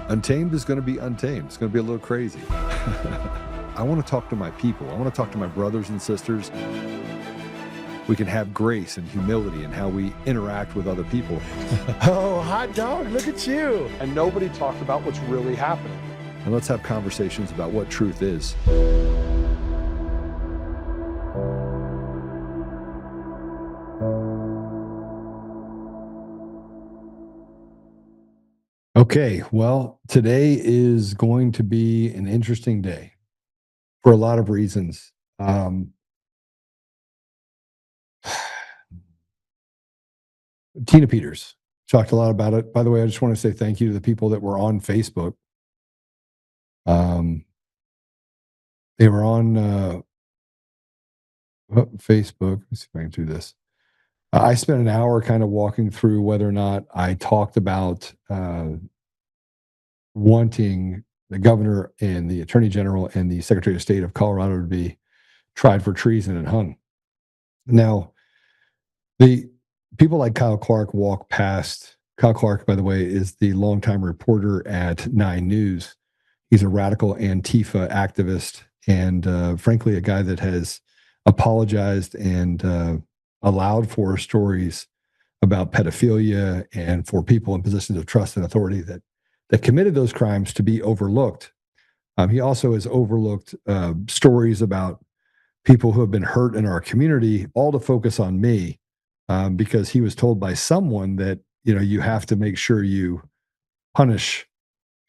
Untamed is going to be untamed. It's going to be a little crazy. I want to talk to my people. I want to talk to my brothers and sisters. We can have grace and humility in how we interact with other people. Oh, hot dog, look at you. And nobody talked about what's really happening. And let's have conversations about what truth is. Okay, well, today is going to be an interesting day for a lot of reasons. Tina Peters talked a lot about it. By the way, I just want to say thank you to the people that were on Facebook. They were on Facebook. Let's see if I can do this. I spent an hour kind of walking through whether or not I talked about wanting the governor and the attorney general and the secretary of state of Colorado to be tried for treason and hung. Now, the people like Kyle Clark walk past. Kyle Clark, by the way, is the longtime reporter at 9 News. He's a radical Antifa activist and, frankly, a guy that has apologized and allowed for stories about pedophilia and for people in positions of trust and authority that committed those crimes to be overlooked. He also has overlooked stories about people who have been hurt in our community, all to focus on me, because he was told by someone that, you have to make sure you punish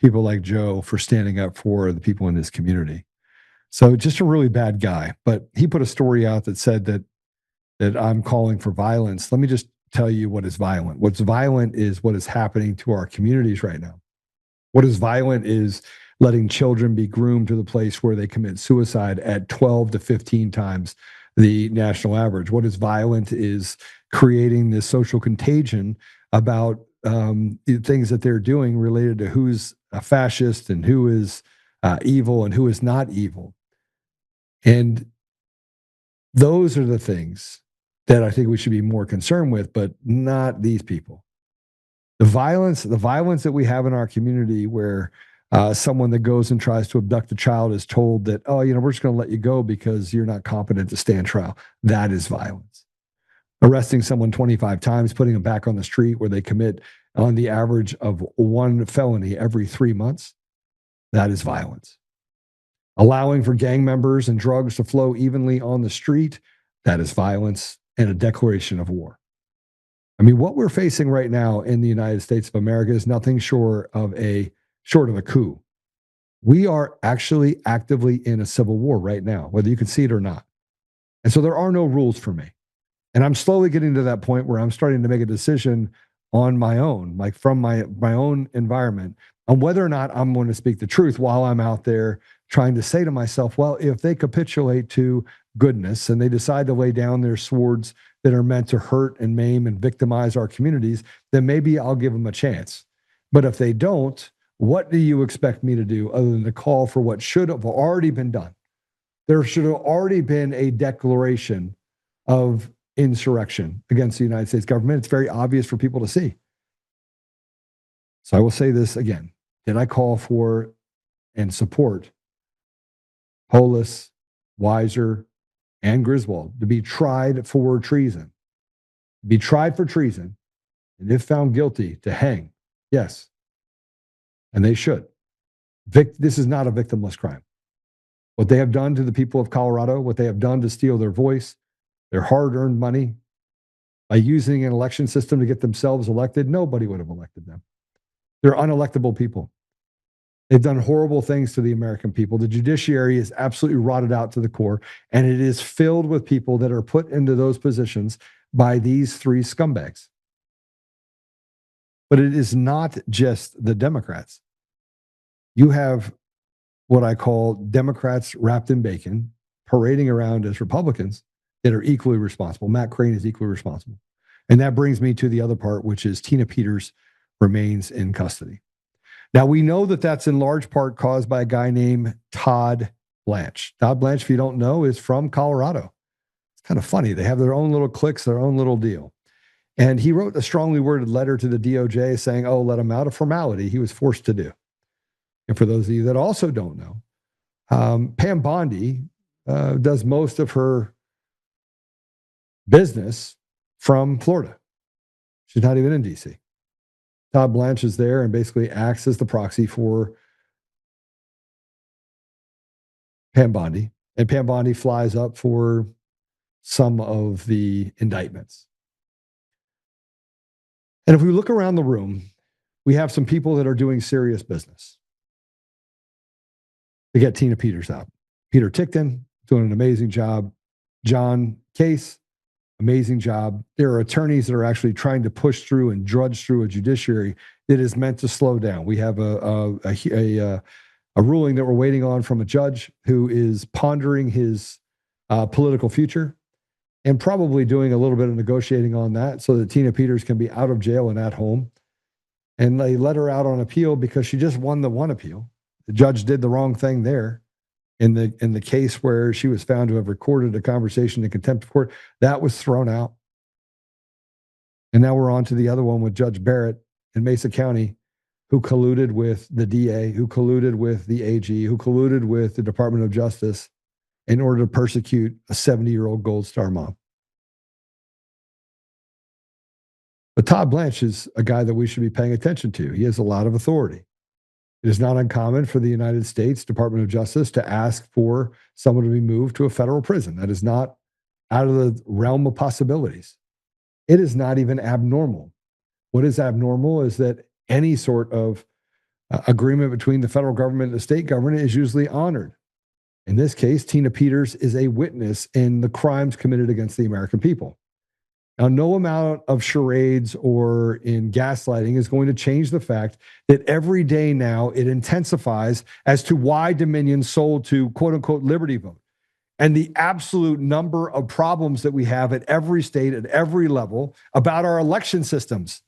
people like Joe for standing up for the people in this community. So just a really bad guy. But he put a story out that said that I'm calling for violence. Let me just tell you what is violent. What's violent is what is happening to our communities right now. What is violent is letting children be groomed to the place where they commit suicide at 12 to 15 times the national average. What is violent is creating this social contagion about things that they're doing related to who's a fascist and who is evil and who is not evil. And those are the things that I think we should be more concerned with, but not these people. The violence that we have in our community where someone that goes and tries to abduct a child is told that, we're just going to let you go because you're not competent to stand trial. That is violence. Arresting someone 25 times, putting them back on the street where they commit on the average of 1 felony every 3 months. That is violence. Allowing for gang members and drugs to flow evenly on the street. That is violence and a declaration of war. I mean, what we're facing right now in the United States of America is nothing short of a coup. We are actually actively in a civil war right now, whether you can see it or not. And so there are no rules for me. And I'm slowly getting to that point where I'm starting to make a decision on my own, like from my own environment, on whether or not I'm going to speak the truth while I'm out there trying to say to myself, well, if they capitulate to goodness and they decide to lay down their swords that are meant to hurt and maim and victimize our communities, then maybe I'll give them a chance. But if they don't, what do you expect me to do other than to call for what should have already been done? There should have already been a declaration of insurrection against the United States government. It's very obvious for people to see. So I will say this again. Did I call for and support Polis, Weiser, and Griswold to be tried for treason? Be tried for treason, and if found guilty, to hang. Yes. And they should. This is not a victimless crime. What they have done to the people of Colorado, what they have done to steal their voice, their hard-earned money, by using an election system to get themselves elected, nobody would have elected them. They're unelectable people. They've done horrible things to the American people. The judiciary is absolutely rotted out to the core, and it is filled with people that are put into those positions by these 3 scumbags. But it is not just the Democrats. You have what I call Democrats wrapped in bacon, parading around as Republicans that are equally responsible. Matt Crane is equally responsible. And that brings me to the other part, which is Tina Peters remains in custody. Now, we know that that's in large part caused by a guy named Todd Blanche. Todd Blanche, if you don't know, is from Colorado. It's kind of funny. They have their own little cliques, their own little deal. And he wrote a strongly worded letter to the DOJ saying, let him out, a formality he was forced to do. And for those of you that also don't know, Pam Bondi does most of her business from Florida. She's not even in D.C. Todd Blanche is there and basically acts as the proxy for Pam Bondi. And Pam Bondi flies up for some of the indictments. And if we look around the room, we have some people that are doing serious business to get Tina Peters out. Peter Tickton, doing an amazing job. John Case, amazing job. There are attorneys that are actually trying to push through and drudge through a judiciary that is meant to slow down. We have a ruling that we're waiting on from a judge who is pondering his political future and probably doing a little bit of negotiating on that so that Tina Peters can be out of jail and at home. And they let her out on appeal because she just won the one appeal. The judge did the wrong thing there in the case where she was found to have recorded a conversation in contempt of court. That was thrown out. And now we're on to the other one with Judge Barrett in Mesa County, who colluded with the DA, who colluded with the AG, who colluded with the Department of Justice in order to persecute a 70-year-old Gold Star mom. But Todd Blanche is a guy that we should be paying attention to. He has a lot of authority. It is not uncommon for the United States Department of Justice to ask for someone to be moved to a federal prison. That is not out of the realm of possibilities. It is not even abnormal. What is abnormal is that any sort of agreement between the federal government and the state government is usually honored. In this case, Tina Peters is a witness in the crimes committed against the American people. Now, no amount of charades or in gaslighting is going to change the fact that every day now it intensifies as to why Dominion sold to quote unquote Liberty Vote and the absolute number of problems that we have at every state, at every level about our election systems.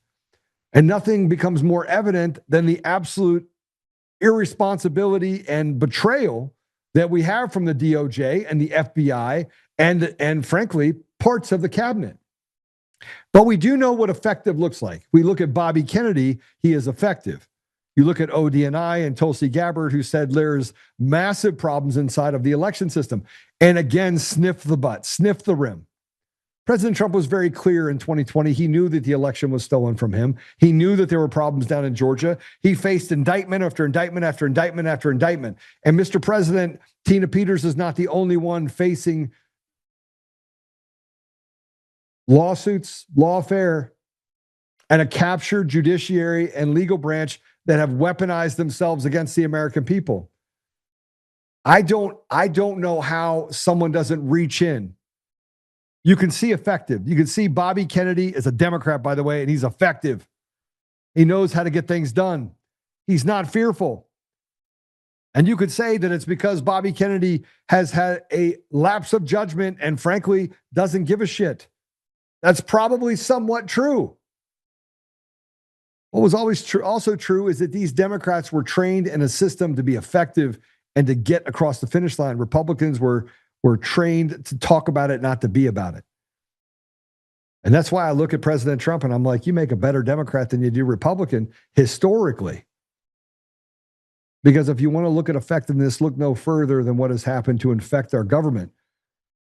And nothing becomes more evident than the absolute irresponsibility and betrayal that we have from the DOJ and the FBI and frankly, parts of the cabinet. But we do know what effective looks like. We look at Bobby Kennedy, he is effective. You look at ODNI and Tulsi Gabbard, who said there's massive problems inside of the election system. And again, sniff the butt, sniff the rim. President Trump was very clear in 2020. He knew that the election was stolen from him. He knew that there were problems down in Georgia. He faced indictment after indictment after indictment after indictment. And Mr. President, Tina Peters is not the only one facing lawsuits, lawfare, and a captured judiciary and legal branch that have weaponized themselves against the American people. I don't know how someone doesn't reach in. You can see effective. You can see Bobby Kennedy is a Democrat, by the way, and he's effective. He knows how to get things done. He's not fearful. And you could say that it's because Bobby Kennedy has had a lapse of judgment and frankly doesn't give a shit. That's probably somewhat true. What was always true, also true, is that these Democrats were trained in a system to be effective and to get across the finish line. Republicans were trained to talk about it, not to be about it. And that's why I look at President Trump and I'm like, you make a better Democrat than you do Republican historically. Because if you want to look at effectiveness, look no further than what has happened to infect our government.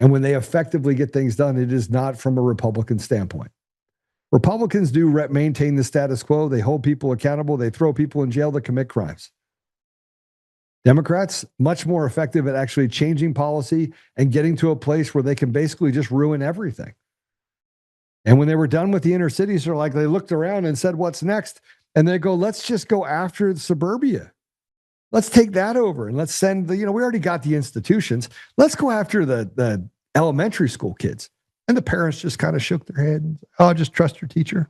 And when they effectively get things done, it is not from a Republican standpoint. Republicans do maintain the status quo. They hold people accountable. They throw people in jail that commit crimes. Democrats, much more effective at actually changing policy and getting to a place where they can basically just ruin everything. And when they were done with the inner cities, they looked around and said, what's next? And they go, let's just go after the suburbia. Let's take that over and let's send we already got the institutions. Let's go after the elementary school kids. And the parents just kind of shook their head. Oh, just trust your teacher.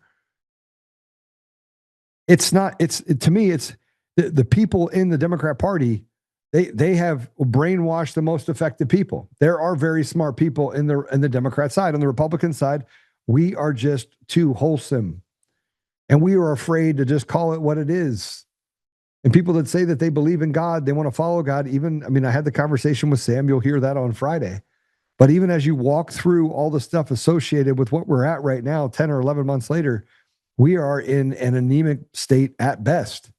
To me, it's the people in the Democrat Party. They have brainwashed the most effective people. There are very smart people in the Democrat side. On the Republican side, we are just too wholesome. And we are afraid to just call it what it is. And people that say that they believe in God, they want to follow God. I had the conversation with Sam. You'll hear that on Friday. But even as you walk through all the stuff associated with what we're at right now, 10 or 11 months later, we are in an anemic state at best.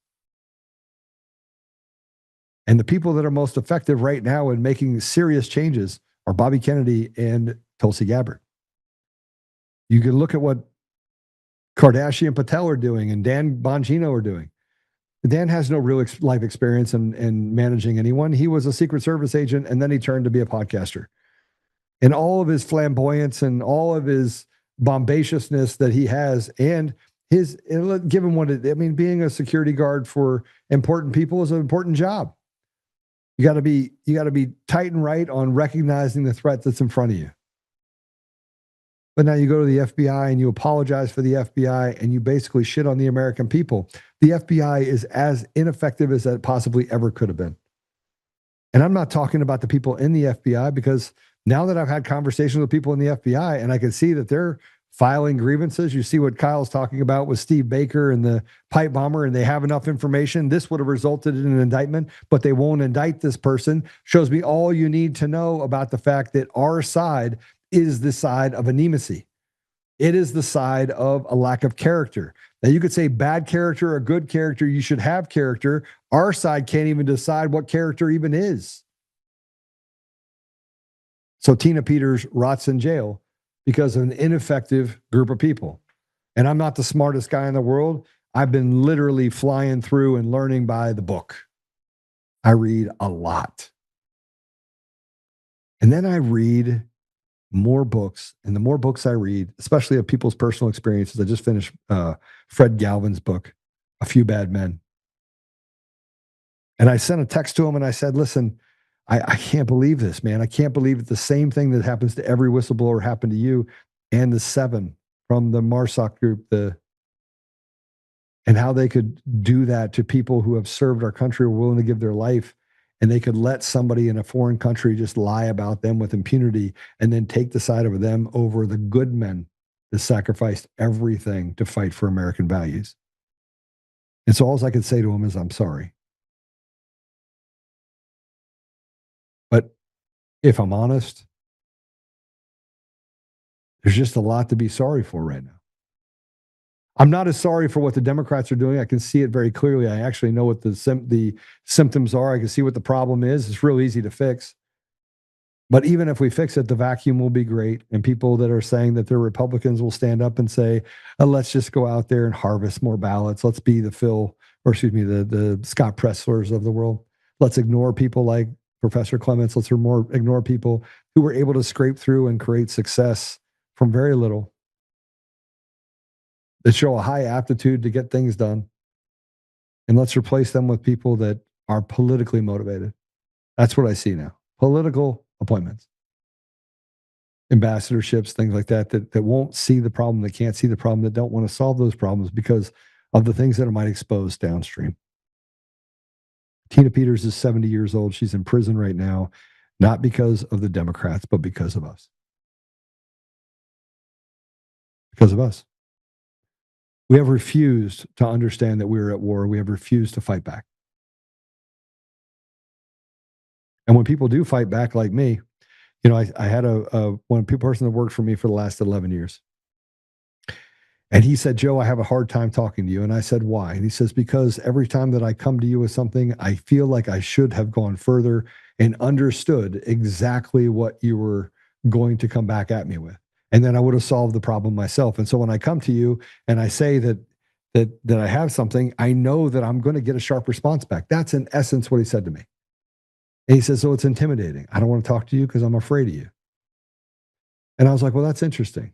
And the people that are most effective right now in making serious changes are Bobby Kennedy and Tulsi Gabbard. You can look at what Kardashian Patel are doing and Dan Bongino are doing. Dan has no real life experience in managing anyone. He was a Secret Service agent, and then he turned to be a podcaster. And all of his flamboyance and all of his bombastiousness that he has, and his, given what it, I mean, being a security guard for important people is an important job. You got to be tight and right on recognizing the threat that's in front of you. But now you go to the FBI and you apologize for the FBI and you basically shit on the American people. The FBI is as ineffective as it possibly ever could have been. And I'm not talking about the people in the FBI, because now that I've had conversations with people in the FBI and I can see that they're filing grievances, you see what Kyle's talking about with Steve Baker and the pipe bomber, and they have enough information. This would have resulted in an indictment, but they won't indict this person. Shows me all you need to know about the fact that our side is the side of anemacy. It is the side of a lack of character. Now, you could say bad character or good character, you should have character. Our side can't even decide what character even is. So Tina Peters rots in jail because of an ineffective group of people. And I'm not the smartest guy in the world. I've been literally flying through and learning by the book. I read a lot. And then I read more books, and the more books I read, especially of people's personal experiences. I just finished Fred Galvin's book, A Few Bad Men. And I sent a text to him and I said, listen, I can't believe this, man. I can't believe that the same thing that happens to every whistleblower happened to you and the 7 from the MARSOC group, and how they could do that to people who have served our country, were willing to give their life. And they could let somebody in a foreign country just lie about them with impunity and then take the side of them over the good men that sacrificed everything to fight for American values. And so all I could say to him is, I'm sorry. But if I'm honest, there's just a lot to be sorry for right now. I'm not as sorry for what the Democrats are doing. I can see it very clearly. I actually know what the symptoms are. I can see what the problem is. It's real easy to fix. But even if we fix it, the vacuum will be great. And people that are saying that they're Republicans will stand up and say, let's just go out there and harvest more ballots. Let's be the the Scott Presslers of the world. Let's ignore people like Professor Clements. Let's ignore people who were able to scrape through and create success from very little, that show a high aptitude to get things done. And let's replace them with people that are politically motivated. That's what I see now. Political appointments, ambassadorships, things like that won't see the problem, that can't see the problem, that don't want to solve those problems because of the things that it might expose downstream. Tina Peters is 70 years old. She's in prison right now, not because of the Democrats, but because of us. Because of us. We have refused to understand that we were at war. We have refused to fight back. And when people do fight back like me, you know, I had one person that worked for me for the last 11 years. And he said, Joe, I have a hard time talking to you. And I said, why? And he says, because every time that I come to you with something, I feel like I should have gone further and understood exactly what you were going to come back at me with. And then I would have solved the problem myself. And so when I come to you and I say that I have something, I know that I'm going to get a sharp response back. That's in essence what he said to me. And he says, so it's intimidating. I don't want to talk to you because I'm afraid of you. And I was like, well, that's interesting.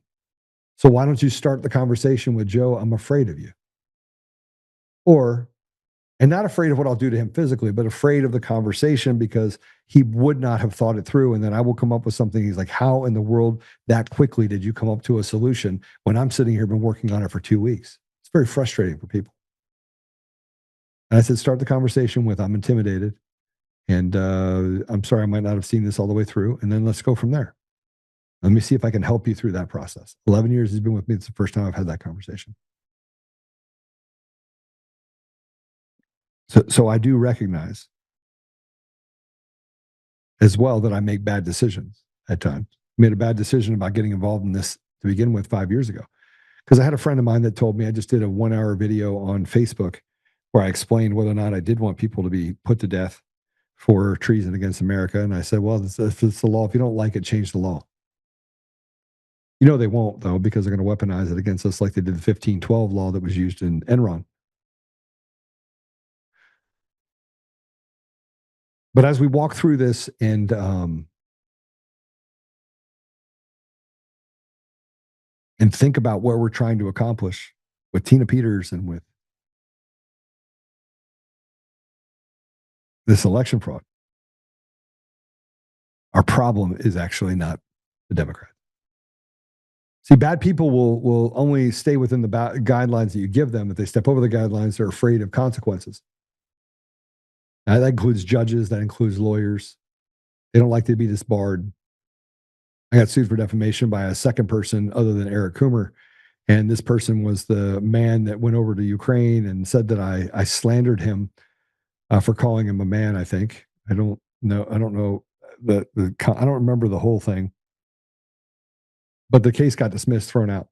So why don't you start the conversation with, Joe, I'm afraid of you. And not afraid of what I'll do to him physically, but afraid of the conversation because he would not have thought it through. And then I will come up with something. He's like, how in the world that quickly did you come up to a solution when I'm sitting here, been working on it for 2 weeks? It's very frustrating for people. And I said, start the conversation with, I'm intimidated. And I'm sorry, I might not have seen this all the way through. And then let's go from there. Let me see if I can help you through that process. 11 years he's been with me. It's the first time I've had that conversation. So I do recognize as well that I make bad decisions at times. I made a bad decision about getting involved in this to begin with 5 years ago. Because I had a friend of mine that told me, I just did a 1-hour video on Facebook where I explained whether or not I did want people to be put to death for treason against America. And I said, well, if it's the law, if you don't like it, change the law. You know, they won't, though, because they're going to weaponize it against us like they did the 1512 law that was used in Enron. But as we walk through this and think about what we're trying to accomplish with Tina Peters and with this election fraud, our problem is actually not the Democrats. See, bad people will only stay within the guidelines that you give them. If they step over the guidelines, they're afraid of consequences. Now, that includes judges. That includes lawyers. They don't like to be disbarred. I got sued for defamation by a second person other than Eric Coomer. And this person was the man that went over to Ukraine and said that I slandered him for calling him a man, I think. I don't know. I don't remember the whole thing. But the case got dismissed, thrown out.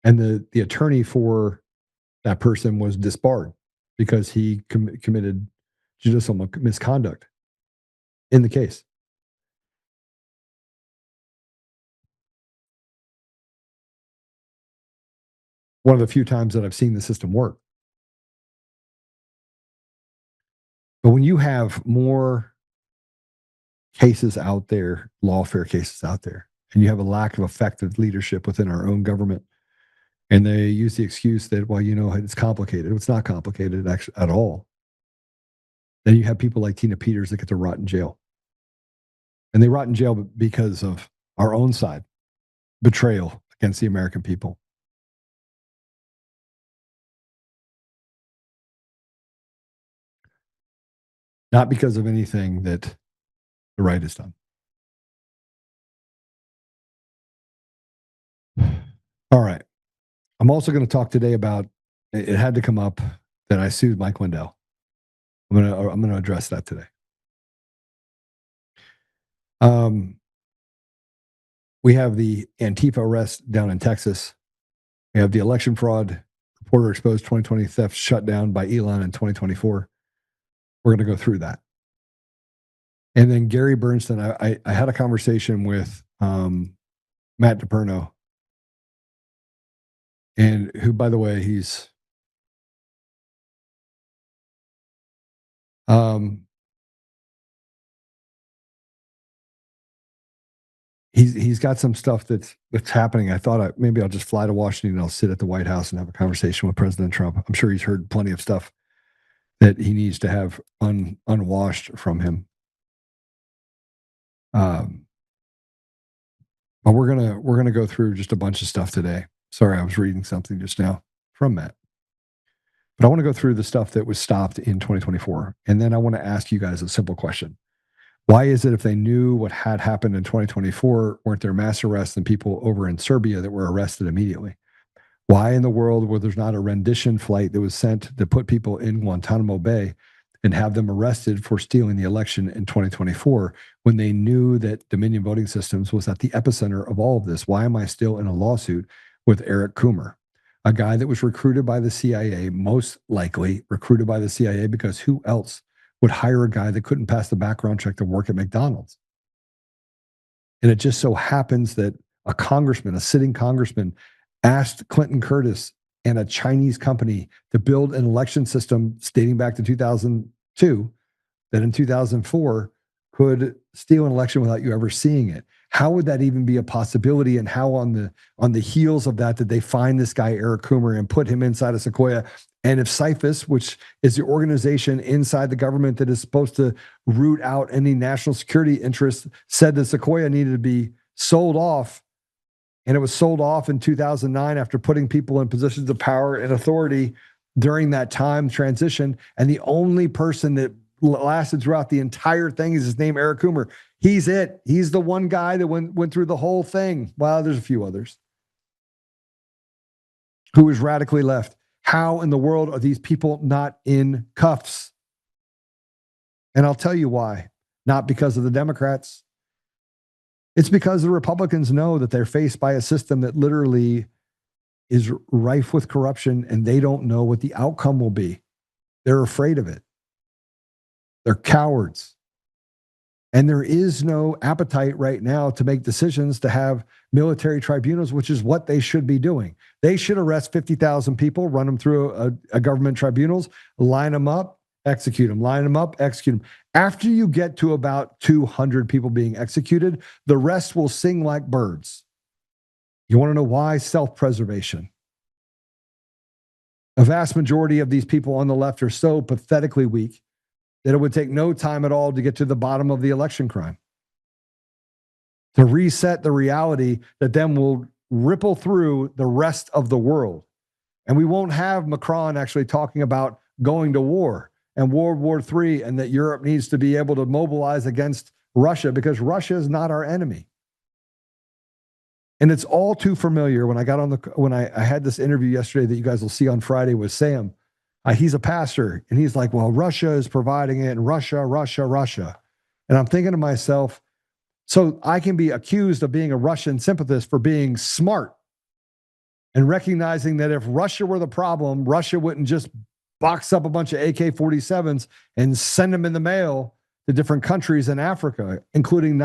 And the attorney for that person was disbarred because he committed judicial misconduct in the case. One of the few times that I've seen the system work. But when you have more cases out there, lawfare cases out there, and you have a lack of effective leadership within our own government, and they use the excuse that, well, you know, it's complicated. It's not complicated actually at all. Then you have people like Tina Peters that get to rot in jail. And they rot in jail because of our own side, betrayal against the American people. Not because of anything that the right has done. All right. I'm also going to talk today about, it had to come up that I sued Mike Lindell. I'm going to address that today. We have the Antifa arrest down in Texas. We have the election fraud, reporter exposed 2020 theft shut down by Elon in 2024. We're going to go through that. And then Gary Bernstein, I had a conversation with Matt DePerno, and who, by the way, he's got some stuff that's happening. I thought maybe I'll just fly to Washington and I'll sit at the White House and have a conversation with President Trump. I'm sure he's heard plenty of stuff that he needs to have unwashed from him. But we're gonna go through just a bunch of stuff today. Sorry, I was reading something just now from Matt. But I want to go through the stuff that was stopped in 2024. And then I want to ask you guys a simple question. Why is it if they knew what had happened in 2024, weren't there mass arrests and people over in Serbia that were arrested immediately? Why in the world were there's not a rendition flight that was sent to put people in Guantanamo Bay and have them arrested for stealing the election in 2024 when they knew that Dominion Voting Systems was at the epicenter of all of this? Why am I still in a lawsuit with Eric Coomer, a guy that was recruited by the CIA, most likely recruited by the CIA because who else would hire a guy that couldn't pass the background check to work at McDonald's? And it just so happens that a sitting congressman, asked Clinton Curtis and a Chinese company to build an election system dating back to 2002 that in 2004 could steal an election without you ever seeing it. How would that even be a possibility? And how on the heels of that did they find this guy Eric Coomer and put him inside of Sequoia? And if CIFIS, which is the organization inside the government that is supposed to root out any national security interests, said that Sequoia needed to be sold off, and it was sold off in 2009 after putting people in positions of power and authority during that time transition, and the only person that lasted throughout the entire thing is his name, Eric Coomer. He's it. He's the one guy that went through the whole thing. Well, there's a few others who was radically left. How in the world are these people not in cuffs? And I'll tell you why. Not because of the Democrats. It's because the Republicans know that they're faced by a system that literally is rife with corruption, and they don't know what the outcome will be. They're afraid of it. They're cowards. And there is no appetite right now to make decisions to have military tribunals, which is what they should be doing. They should arrest 50,000 people, run them through a government tribunals, line them up, execute them, line them up, execute them. After you get to about 200 people being executed, the rest will sing like birds. You want to know why? Self-preservation. A vast majority of these people on the left are so pathetically weak that it would take no time at all to get to the bottom of the election crime. To reset the reality that then will ripple through the rest of the world. And we won't have Macron actually talking about going to war and World War III and that Europe needs to be able to mobilize against Russia because Russia is not our enemy. And it's all too familiar. When I had this interview yesterday that you guys will see on Friday with Sam, he's a pastor, and he's like, well, Russia is providing it, and Russia. And I'm thinking to myself, so I can be accused of being a Russian sympathist for being smart and recognizing that if Russia were the problem, Russia wouldn't just box up a bunch of AK-47s and send them in the mail to different countries in Africa, including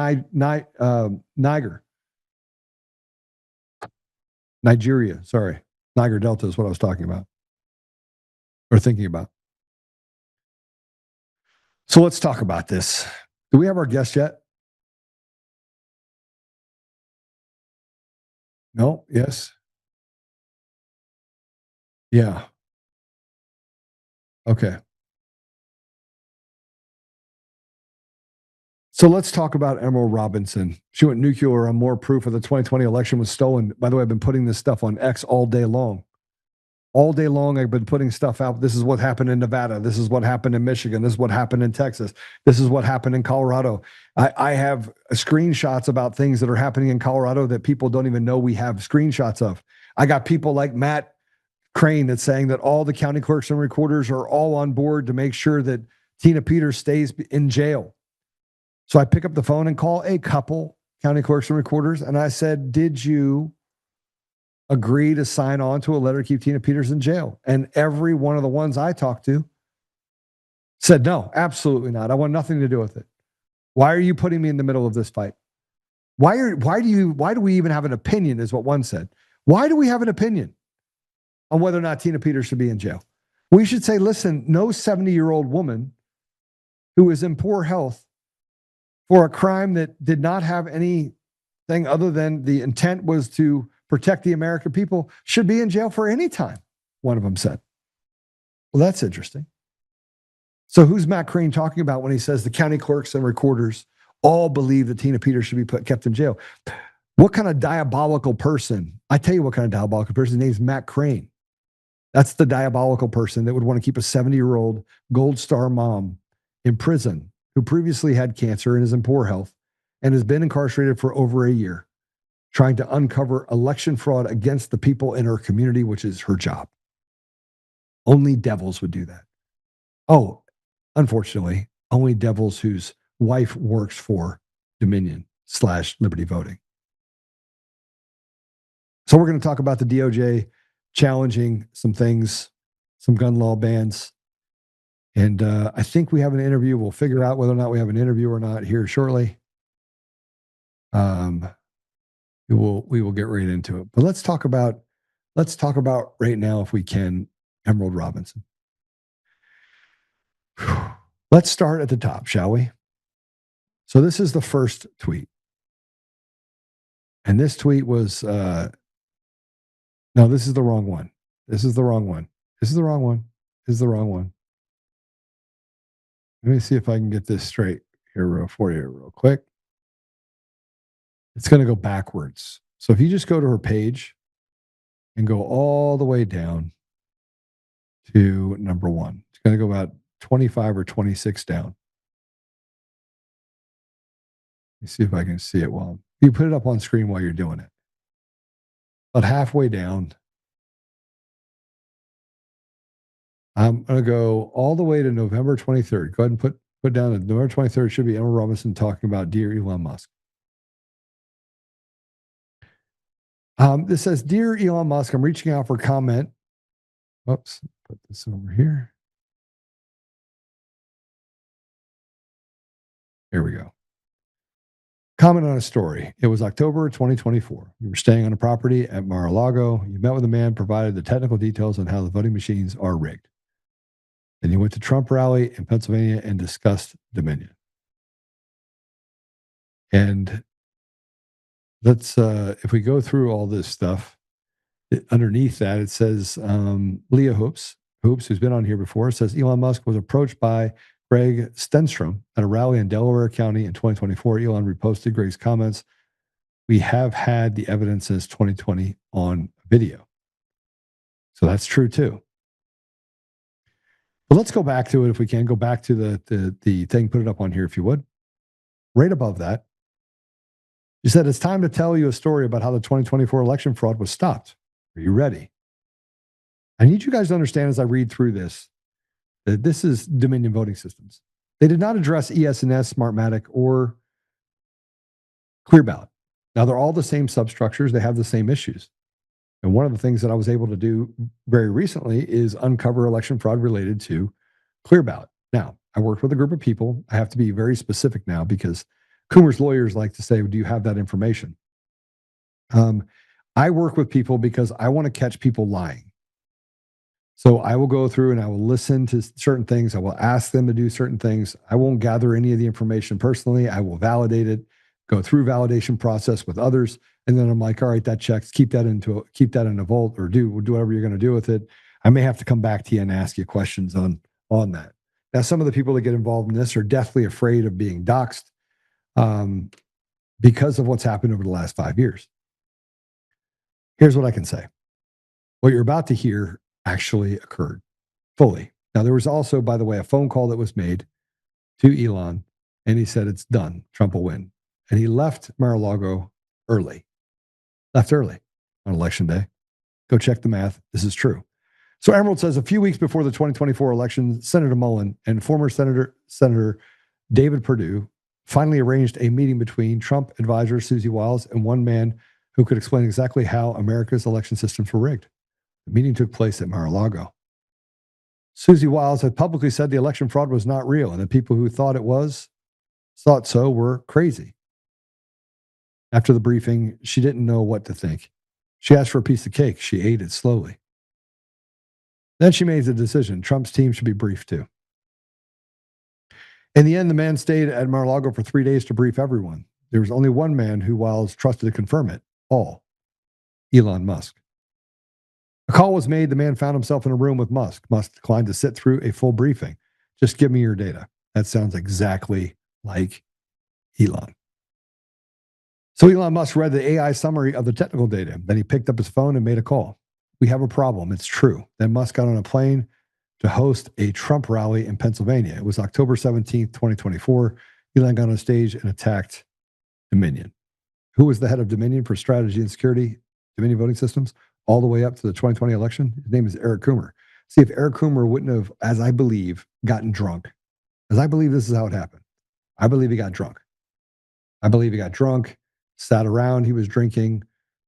Nigeria. Sorry. Niger Delta is what I was talking about or thinking about. So let's talk about this. Do we have our guest yet? No? Yes? Yeah. Okay. So let's talk about Emerald Robinson. She went nuclear on more proof of the 2020 election was stolen. By the way, I've been putting this stuff on X all day long. All day long, I've been putting stuff out. This is what happened in Nevada. This is what happened in Michigan. This is what happened in Texas. This is what happened in Colorado. I have screenshots about things that are happening in Colorado that people don't even know we have screenshots of. I got people like Matt Crane that's saying that all the county clerks and recorders are all on board to make sure that Tina Peters stays in jail. So I pick up the phone and call a couple county clerks and recorders, and I said, did you agree to sign on to a letter to keep Tina Peters in jail? And every one of the ones I talked to said, no, absolutely not. I want nothing to do with it. Why are you putting me in the middle of this fight? Why do we even have an opinion, is what one said. Why do we have an opinion on whether or not Tina Peters should be in jail? We should say, listen, no 70-year-old woman who is in poor health for a crime that did not have anything other than the intent was to protect the American people should be in jail for any time, one of them said. Well, that's interesting. So who's Matt Crane talking about when he says the county clerks and recorders all believe that Tina Peters should be kept in jail? What kind of diabolical person? I tell you what kind of diabolical person. His name's Matt Crane. That's the diabolical person that would want to keep a 70-year-old Gold Star mom in prison who previously had cancer and is in poor health and has been incarcerated for over a year, trying to uncover election fraud against the people in her community, which is her job. Only devils would do that. Oh, unfortunately, only devils whose wife works for Dominion/Liberty Voting. So we're going to talk about the DOJ challenging some things, some gun law bans. And I think we have an interview. We'll figure out whether or not we have an interview or not here shortly. We will get right into it. But let's talk about right now, if we can, Emerald Robinson. Let's start at the top, shall we? So this is the first tweet. And this tweet was, no, this is the wrong one. This is the wrong one. This is the wrong one. This is the wrong one. Let me see if I can get this straight here for you real quick. It's going to go backwards. So if you just go to her page and go all the way down to number one, it's going to go about 25 or 26 down. Let me see if I can see it while you put it up on screen while you're doing it. About halfway down. I'm going to go all the way to November 23rd. Go ahead and put down that November 23rd should be Emerald Robinson talking about Dear Elon Musk. This says, Dear Elon Musk, I'm reaching out for comment. Oops, put this over here. Here we go. Comment on a story. It was October 2024. You were staying on a property at Mar-a-Lago. You met with a man, provided the technical details on how the voting machines are rigged. Then you went to Trump rally in Pennsylvania and discussed Dominion. And let's, if we go through all this stuff, underneath that, it says Leah Hoops, who's been on here before, says Elon Musk was approached by Greg Stenstrom at a rally in Delaware County in 2024. Elon reposted Greg's comments. We have had the evidence since 2020 on video. So that's true too. But let's go back to it if we can. Go back to the thing, put it up on here if you would. Right above that, you said it's time to tell you a story about how the 2024 election fraud was stopped. Are you ready? I need you guys to understand as I read through this that this is Dominion voting systems. They did not address ES&S, Smartmatic, or Clear Ballot. Now, they're all the same substructures. They have the same issues. And one of the things that I was able to do very recently is uncover election fraud related to Clear Ballot. Now, I worked with a group of people. I have to be very specific now because Coomer's lawyers like to say, do you have that information? I work with people because I want to catch people lying. So I will go through and I will listen to certain things. I will ask them to do certain things. I won't gather any of the information personally. I will validate it, go through validation process with others. And then I'm like, all right, that checks. Keep that in a vault or do whatever you're going to do with it. I may have to come back to you and ask you questions on that. Now, some of the people that get involved in this are deathly afraid of being doxxed because of what's happened over the last 5 years. Here's what I can say. What you're about to hear actually occurred fully. Now, there was also, by the way, a phone call that was made to Elon, and he said, it's done. Trump will win. And he left Mar-a-Lago early. Left early on election day. Go check the math. This is true. So Emerald says, a few weeks before the 2024 election, Senator Mullen and former Senator David Perdue finally arranged a meeting between Trump advisor Susie Wiles and one man who could explain exactly how America's election systems were rigged. The meeting took place at Mar-a-Lago. Susie Wiles had publicly said the election fraud was not real, and the people who thought so were crazy. After the briefing, she didn't know what to think. She asked for a piece of cake. She ate it slowly. Then she made the decision. Trump's team should be briefed too. In the end, the man stayed at Mar-a-Lago for 3 days to brief everyone. There was only one man who Wiles trusted to confirm it all, Elon Musk. A call was made. The man found himself in a room with Musk. Musk declined to sit through a full briefing. Just give me your data. That sounds exactly like Elon. So Elon Musk read the AI summary of the technical data. Then he picked up his phone and made a call. We have a problem. It's true. Then Musk got on a plane to host a Trump rally in Pennsylvania. It was October 17th, 2024. Elon got on stage and attacked Dominion. Who was the head of Dominion for strategy and security, Dominion voting systems, all the way up to the 2020 election? His name is Eric Coomer. See, if Eric Coomer wouldn't have, as I believe, gotten drunk, as I believe this is how it happened. I believe he got drunk. Sat around, he was drinking,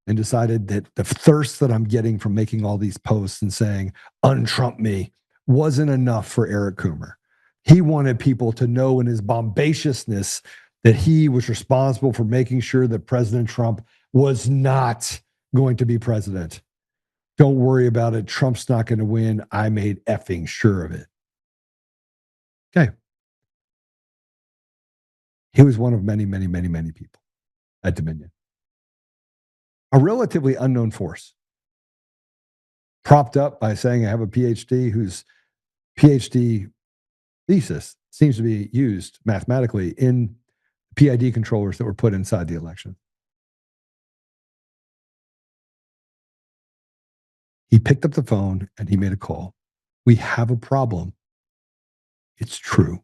and decided that the thirst that I'm getting from making all these posts and saying, un-Trump me, wasn't enough for Eric Coomer. He wanted people to know in his bombastiousness that he was responsible for making sure that President Trump was not going to be president. Don't worry about it. Trump's not going to win. I made effing sure of it. Okay. He was one of many, many, many, many people at Dominion. A relatively unknown force, propped up by saying I have a PhD whose PhD thesis seems to be used mathematically in PID controllers that were put inside the election. He picked up the phone and he made a call. We have a problem. It's true.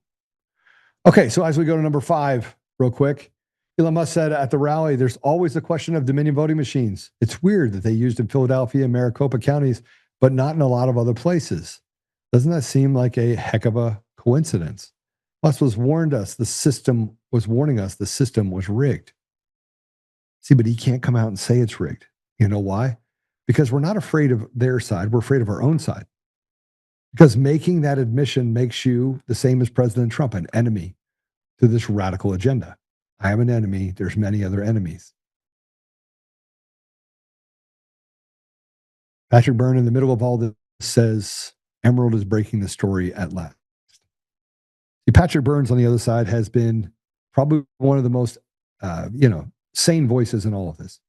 Okay, so as we go to number 5, real quick, Elon Musk said at the rally, there's always the question of Dominion voting machines. It's weird that they used in Philadelphia and Maricopa counties, but not in a lot of other places. Doesn't that seem like a heck of a coincidence? Musk was warning us the system was rigged. See, but he can't come out and say it's rigged. You know why? Because we're not afraid of their side. We're afraid of our own side. Because making that admission makes you the same as President Trump, an enemy to this radical agenda. I have an enemy. There's many other enemies. Patrick Byrne, in the middle of all this, says Emerald is breaking the story at last. See, Patrick Burns on the other side has been probably one of the most, sane voices in all of this.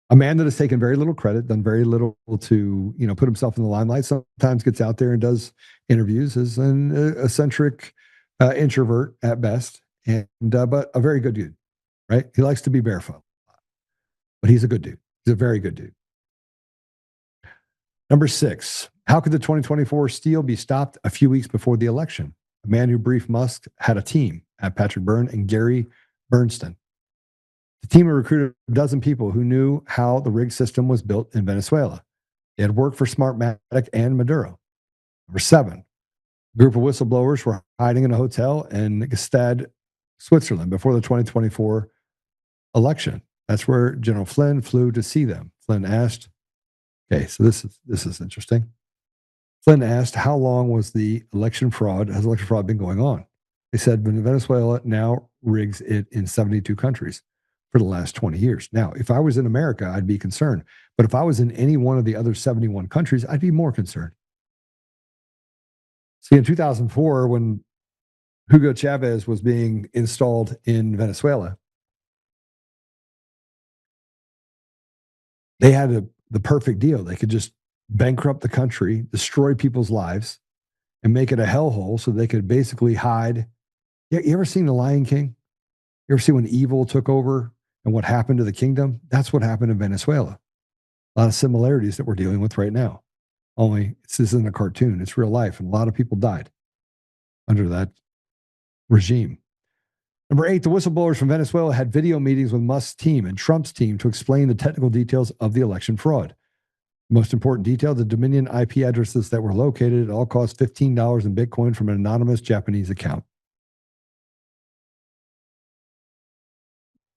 A man that has taken very little credit, done very little to, put himself in the limelight. Sometimes gets out there and does interviews as an eccentric introvert at best, and but a very good dude, right? He likes to be barefoot, but he's a good dude. He's a very good dude. Number 6, how could the 2024 steal be stopped a few weeks before the election? A man who briefed Musk had a team at Patrick Byrne and Gary Bernstein. The team had recruited a dozen people who knew how the rigged system was built in Venezuela. They had worked for Smartmatic and Maduro. Number 7, a group of whistleblowers were hiding in a hotel in Gstaad, Switzerland before the 2024 election. That's where General Flynn flew to see them. Flynn asked, okay, so this is interesting. Flynn asked, how long was has election fraud been going on? They said, Venezuela now rigs it in 72 countries for the last 20 years. Now, if I was in America, I'd be concerned. But if I was in any one of the other 71 countries, I'd be more concerned. See, in 2004, when Hugo Chavez was being installed in Venezuela, they had the perfect deal. They could just bankrupt the country, destroy people's lives, and make it a hellhole so they could basically hide. You ever seen The Lion King? You ever see when evil took over and what happened to the kingdom? That's what happened in Venezuela. A lot of similarities that we're dealing with right now. Only this isn't a cartoon, it's real life. And a lot of people died under that regime. Number 8, the whistleblowers from Venezuela had video meetings with Musk's team and Trump's team to explain the technical details of the election fraud. Most important detail, the Dominion IP addresses that were located, it all cost $15 in Bitcoin from an anonymous Japanese account.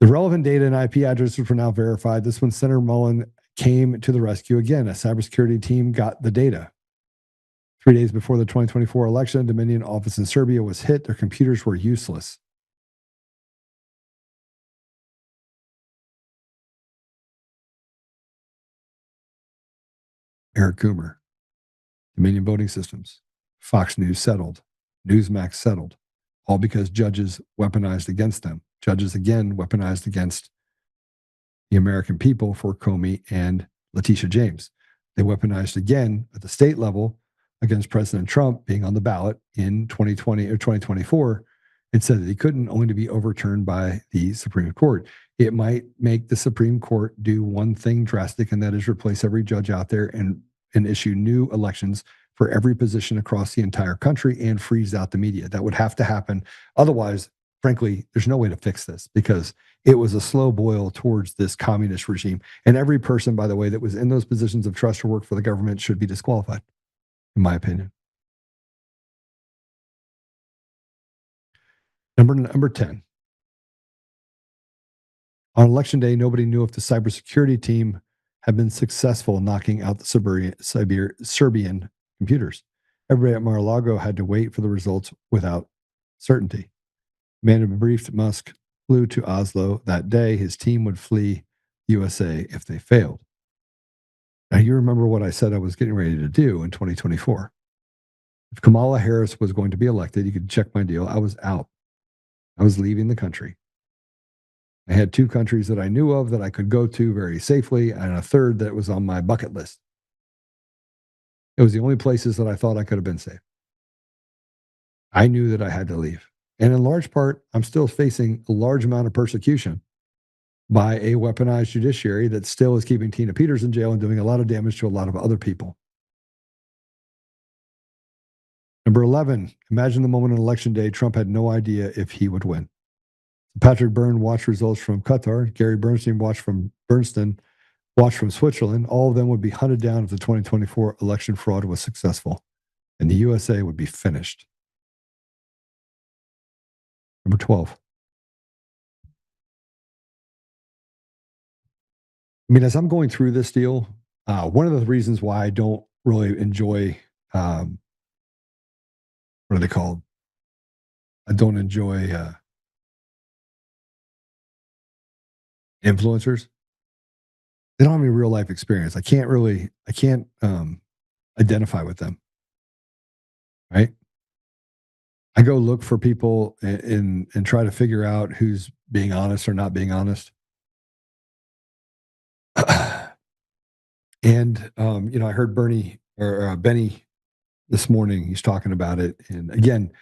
The relevant data and IP addresses were now verified. This when Senator Mullen came to the rescue again. A cybersecurity team got the data. 3 days before the 2024 election, Dominion office in Serbia was hit. Their computers were useless. Eric Coomer, Dominion Voting Systems, Fox News settled, Newsmax settled, all because judges weaponized against them. Judges again weaponized against the American people for Comey and Letitia James. They weaponized again at the state level against President Trump being on the ballot in 2020 or 2024 and said that he couldn't, only to be overturned by the Supreme Court. It might make the Supreme Court do one thing drastic, and that is replace every judge out there and issue new elections for every position across the entire country and freeze out the media. That would have to happen. Otherwise, frankly, there's no way to fix this because it was a slow boil towards this communist regime. And every person, by the way, that was in those positions of trust or work for the government should be disqualified, in my opinion. Number 10. On election day, nobody knew if the cybersecurity team had been successful in knocking out the Serbian computers. Everybody at Mar-a-Lago had to wait for the results without certainty. Man who briefed Musk flew to Oslo that day. His team would flee USA if they failed. Now, you remember what I said I was getting ready to do in 2024. If Kamala Harris was going to be elected, you could check my deal. I was out. I was leaving the country. I had 2 countries that I knew of that I could go to very safely, and a third that was on my bucket list. It was the only places that I thought I could have been safe. I knew that I had to leave. And in large part, I'm still facing a large amount of persecution by a weaponized judiciary that still is keeping Tina Peters in jail and doing a lot of damage to a lot of other people. Number 11, imagine the moment on election day, Trump had no idea if he would win. Patrick Byrne watched results from Qatar. Gary Bernstein watched from Switzerland. All of them would be hunted down if the 2024 election fraud was successful, and the USA would be finished. Number 12. I mean, as I'm going through this deal, one of the reasons why I don't really enjoy, what are they called? I don't enjoy influencers. They don't have any real life experience. I can't identify with them. Right. I go look for people and try to figure out who's being honest or not being honest. And I heard Bernie or Benny this morning. He's talking about it, and again,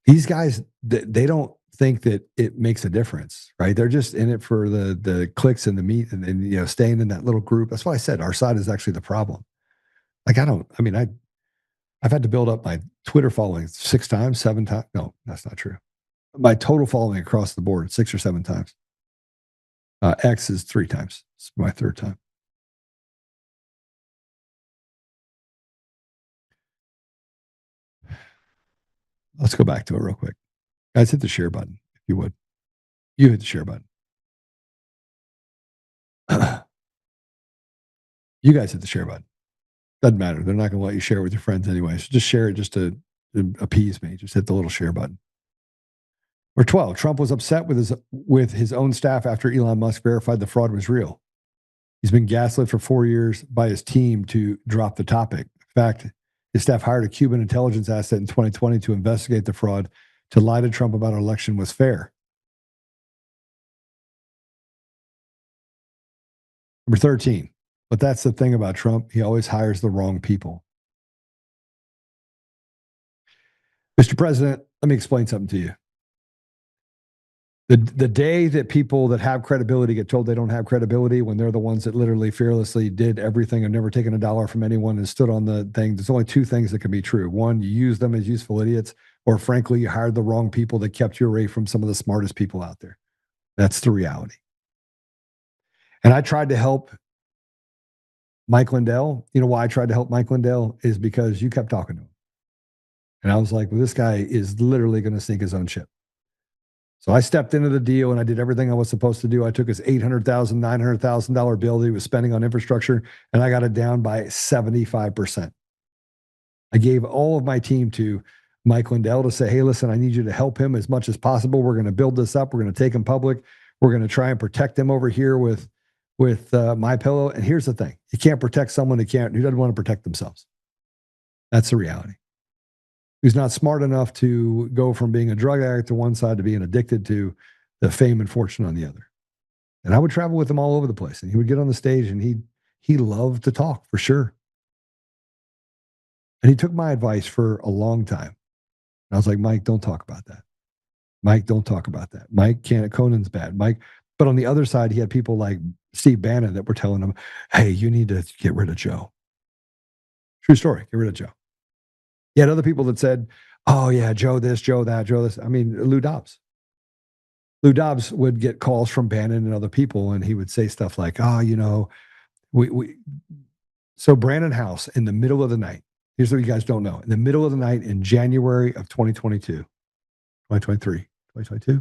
these guys they don't think that it makes a difference, right? They're just in it for the clicks and the meat, and staying in that little group. That's why I said our side is actually the problem. Like I've had to build up my Twitter following 6 times, 7 times. No, that's not true. My total following across the board 6 or 7 times. X is 3 times. It's my 3rd time. Let's go back to it real quick. Guys, hit the share button if you would. You hit the share button. You guys hit the share button. Doesn't matter. They're not going to let you share it with your friends anyway. So just share it just to appease me. Just hit the little share button. Or 12. Trump was upset with his own staff after Elon Musk verified the fraud was real. He's been gaslit for 4 years by his team to drop the topic. In fact, his staff hired a Cuban intelligence asset in 2020 to investigate the fraud. To lie to Trump about an election was fair. Number 13. But that's the thing about Trump. He always hires the wrong people. Mr. President, let me explain something to you. The day that people that have credibility get told they don't have credibility, when they're the ones that literally fearlessly did everything and never taken a dollar from anyone and stood on the thing, there's only 2 things that can be true. One, you use them as useful idiots, or frankly, you hired the wrong people that kept you away from some of the smartest people out there. That's the reality. And I tried to help Mike Lindell. You know why I tried to help Mike Lindell is because you kept talking to him. And I was like, well, this guy is literally going to sink his own ship. So I stepped into the deal and I did everything I was supposed to do. I took his $800,000, $900,000 bill that he was spending on infrastructure, and I got it down by 75%. I gave all of my team to Mike Lindell to say, hey, listen, I need you to help him as much as possible. We're going to build this up. We're going to take him public. We're going to try and protect him over here with My Pillow. And here's the thing. You can't protect someone who doesn't want to protect themselves. That's the reality. Who's not smart enough to go from being a drug addict to one side to being addicted to the fame and fortune on the other. And I would travel with him all over the place. And he would get on the stage and he loved to talk for sure. And he took my advice for a long time. And I was like, Mike, don't talk about that. Mike, don't talk about that. Mike can't, Conan's bad. Mike, but on the other side, he had people like Steve Bannon that were telling him, hey, you need to get rid of Joe. True story, get rid of Joe. He had other people that said, oh, yeah, Joe this, Joe that, Joe this. I mean, Lou Dobbs. Lou Dobbs would get calls from Bannon and other people, and he would say stuff like, oh, so Brandon House in the middle of the night, here's what you guys don't know. In the middle of the night in January of 2022, 2023, 2022,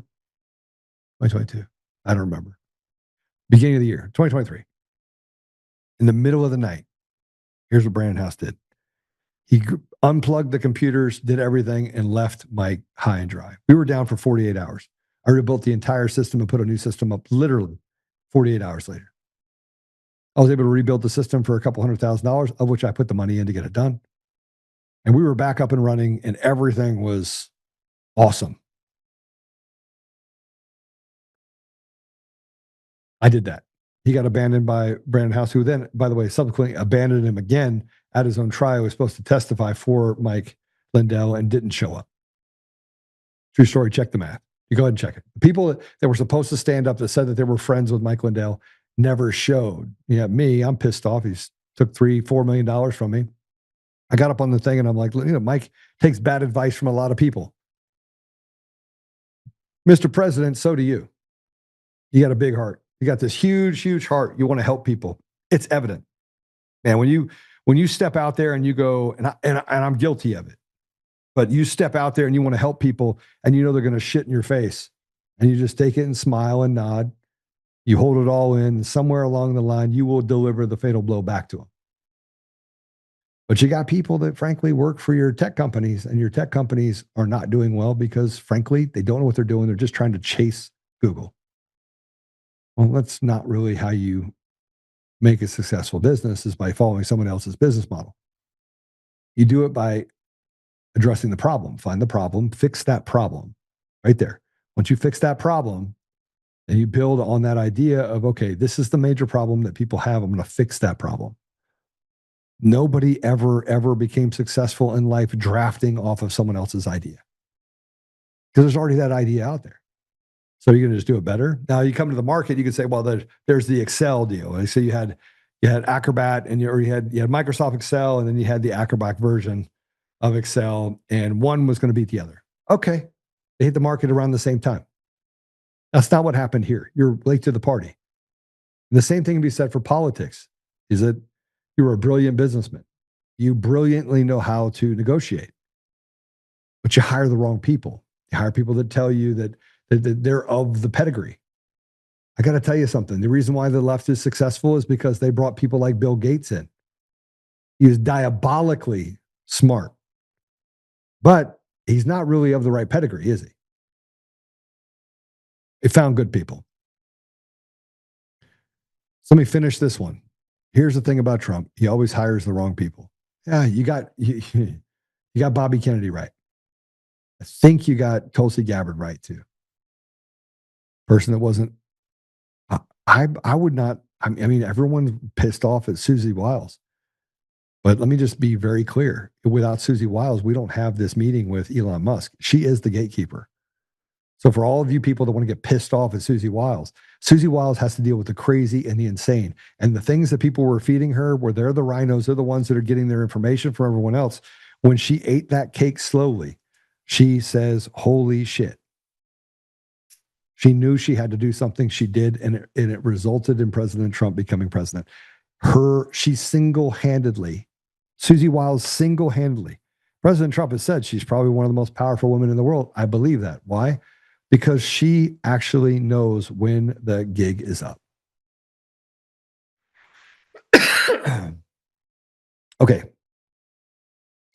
2022, I don't remember. Beginning of the year, 2023. In the middle of the night, here's what Brandon House did. He unplugged the computers, did everything, and left Mike high and dry. We were down for 48 hours. I rebuilt the entire system and put a new system up literally 48 hours later. I was able to rebuild the system for a couple $100,000, of which I put the money in to get it done. And we were back up and running, and everything was awesome. I did that. He got abandoned by Brandon House, who then, by the way, subsequently abandoned him again at his own trial. He was supposed to testify for Mike Lindell and didn't show up. True story. Check the math. You go ahead and check it. The people that were supposed to stand up that said that they were friends with Mike Lindell never showed. Yeah, me, I'm pissed off. He's took $3-4 million from me. I got up on the thing and I'm like, Mike takes bad advice from a lot of people. Mr. President, so do you. You got a big heart. You got this huge, huge heart. You want to help people. It's evident. Man, when you step out there and you go, and I'm guilty of it, but you step out there and you want to help people and you know they're going to shit in your face and you just take it and smile and nod. You hold it all in. Somewhere along the line, you will deliver the fatal blow back to them. But you got people that frankly work for your tech companies, and your tech companies are not doing well because frankly, they don't know what they're doing. They're just trying to chase Google. Well, that's not really how you make a successful business, is by following someone else's business model. You do it by addressing the problem, find the problem, fix that problem right there. Once you fix that problem, and you build on that idea of, okay, this is the major problem that people have. I'm going to fix that problem. Nobody ever became successful in life drafting off of someone else's idea, because there's already that idea out there. So you're going to just do it better. Now you come to the market, you can say, well, there's the Excel deal. And so you had Acrobat, and you had Microsoft Excel, and then you had the Acrobat version of Excel, and one was going to beat the other. Okay, they hit the market around the same time. That's not what happened here. You're late to the party. And the same thing can be said for politics, is that you're a brilliant businessman. You brilliantly know how to negotiate, but you hire the wrong people. You hire people that tell you that they're of the pedigree. I got to tell you something. The reason why the left is successful is because they brought people like Bill Gates in. He is diabolically smart, but he's not really of the right pedigree, is he? They found good people. So let me finish this one. Here's the thing about Trump. He always hires the wrong people. Yeah, you got Bobby Kennedy right. I think you got Tulsi Gabbard right too. Person that wasn't, I would not, I mean, everyone's pissed off at Susie Wiles. But let me just be very clear. Without Susie Wiles, we don't have this meeting with Elon Musk. She is the gatekeeper. So for all of you people that want to get pissed off at Susie Wiles has to deal with the crazy and the insane. And the things that people were feeding her, where they're the rhinos, they're the ones that are getting their information from everyone else. When she ate that cake slowly, she says, holy shit. She knew she had to do something. She did, and it resulted in President Trump becoming president. She single-handedly, Susie Wiles single-handedly, President Trump has said she's probably one of the most powerful women in the world. I believe that. Why? Because she actually knows when the gig is up. Okay.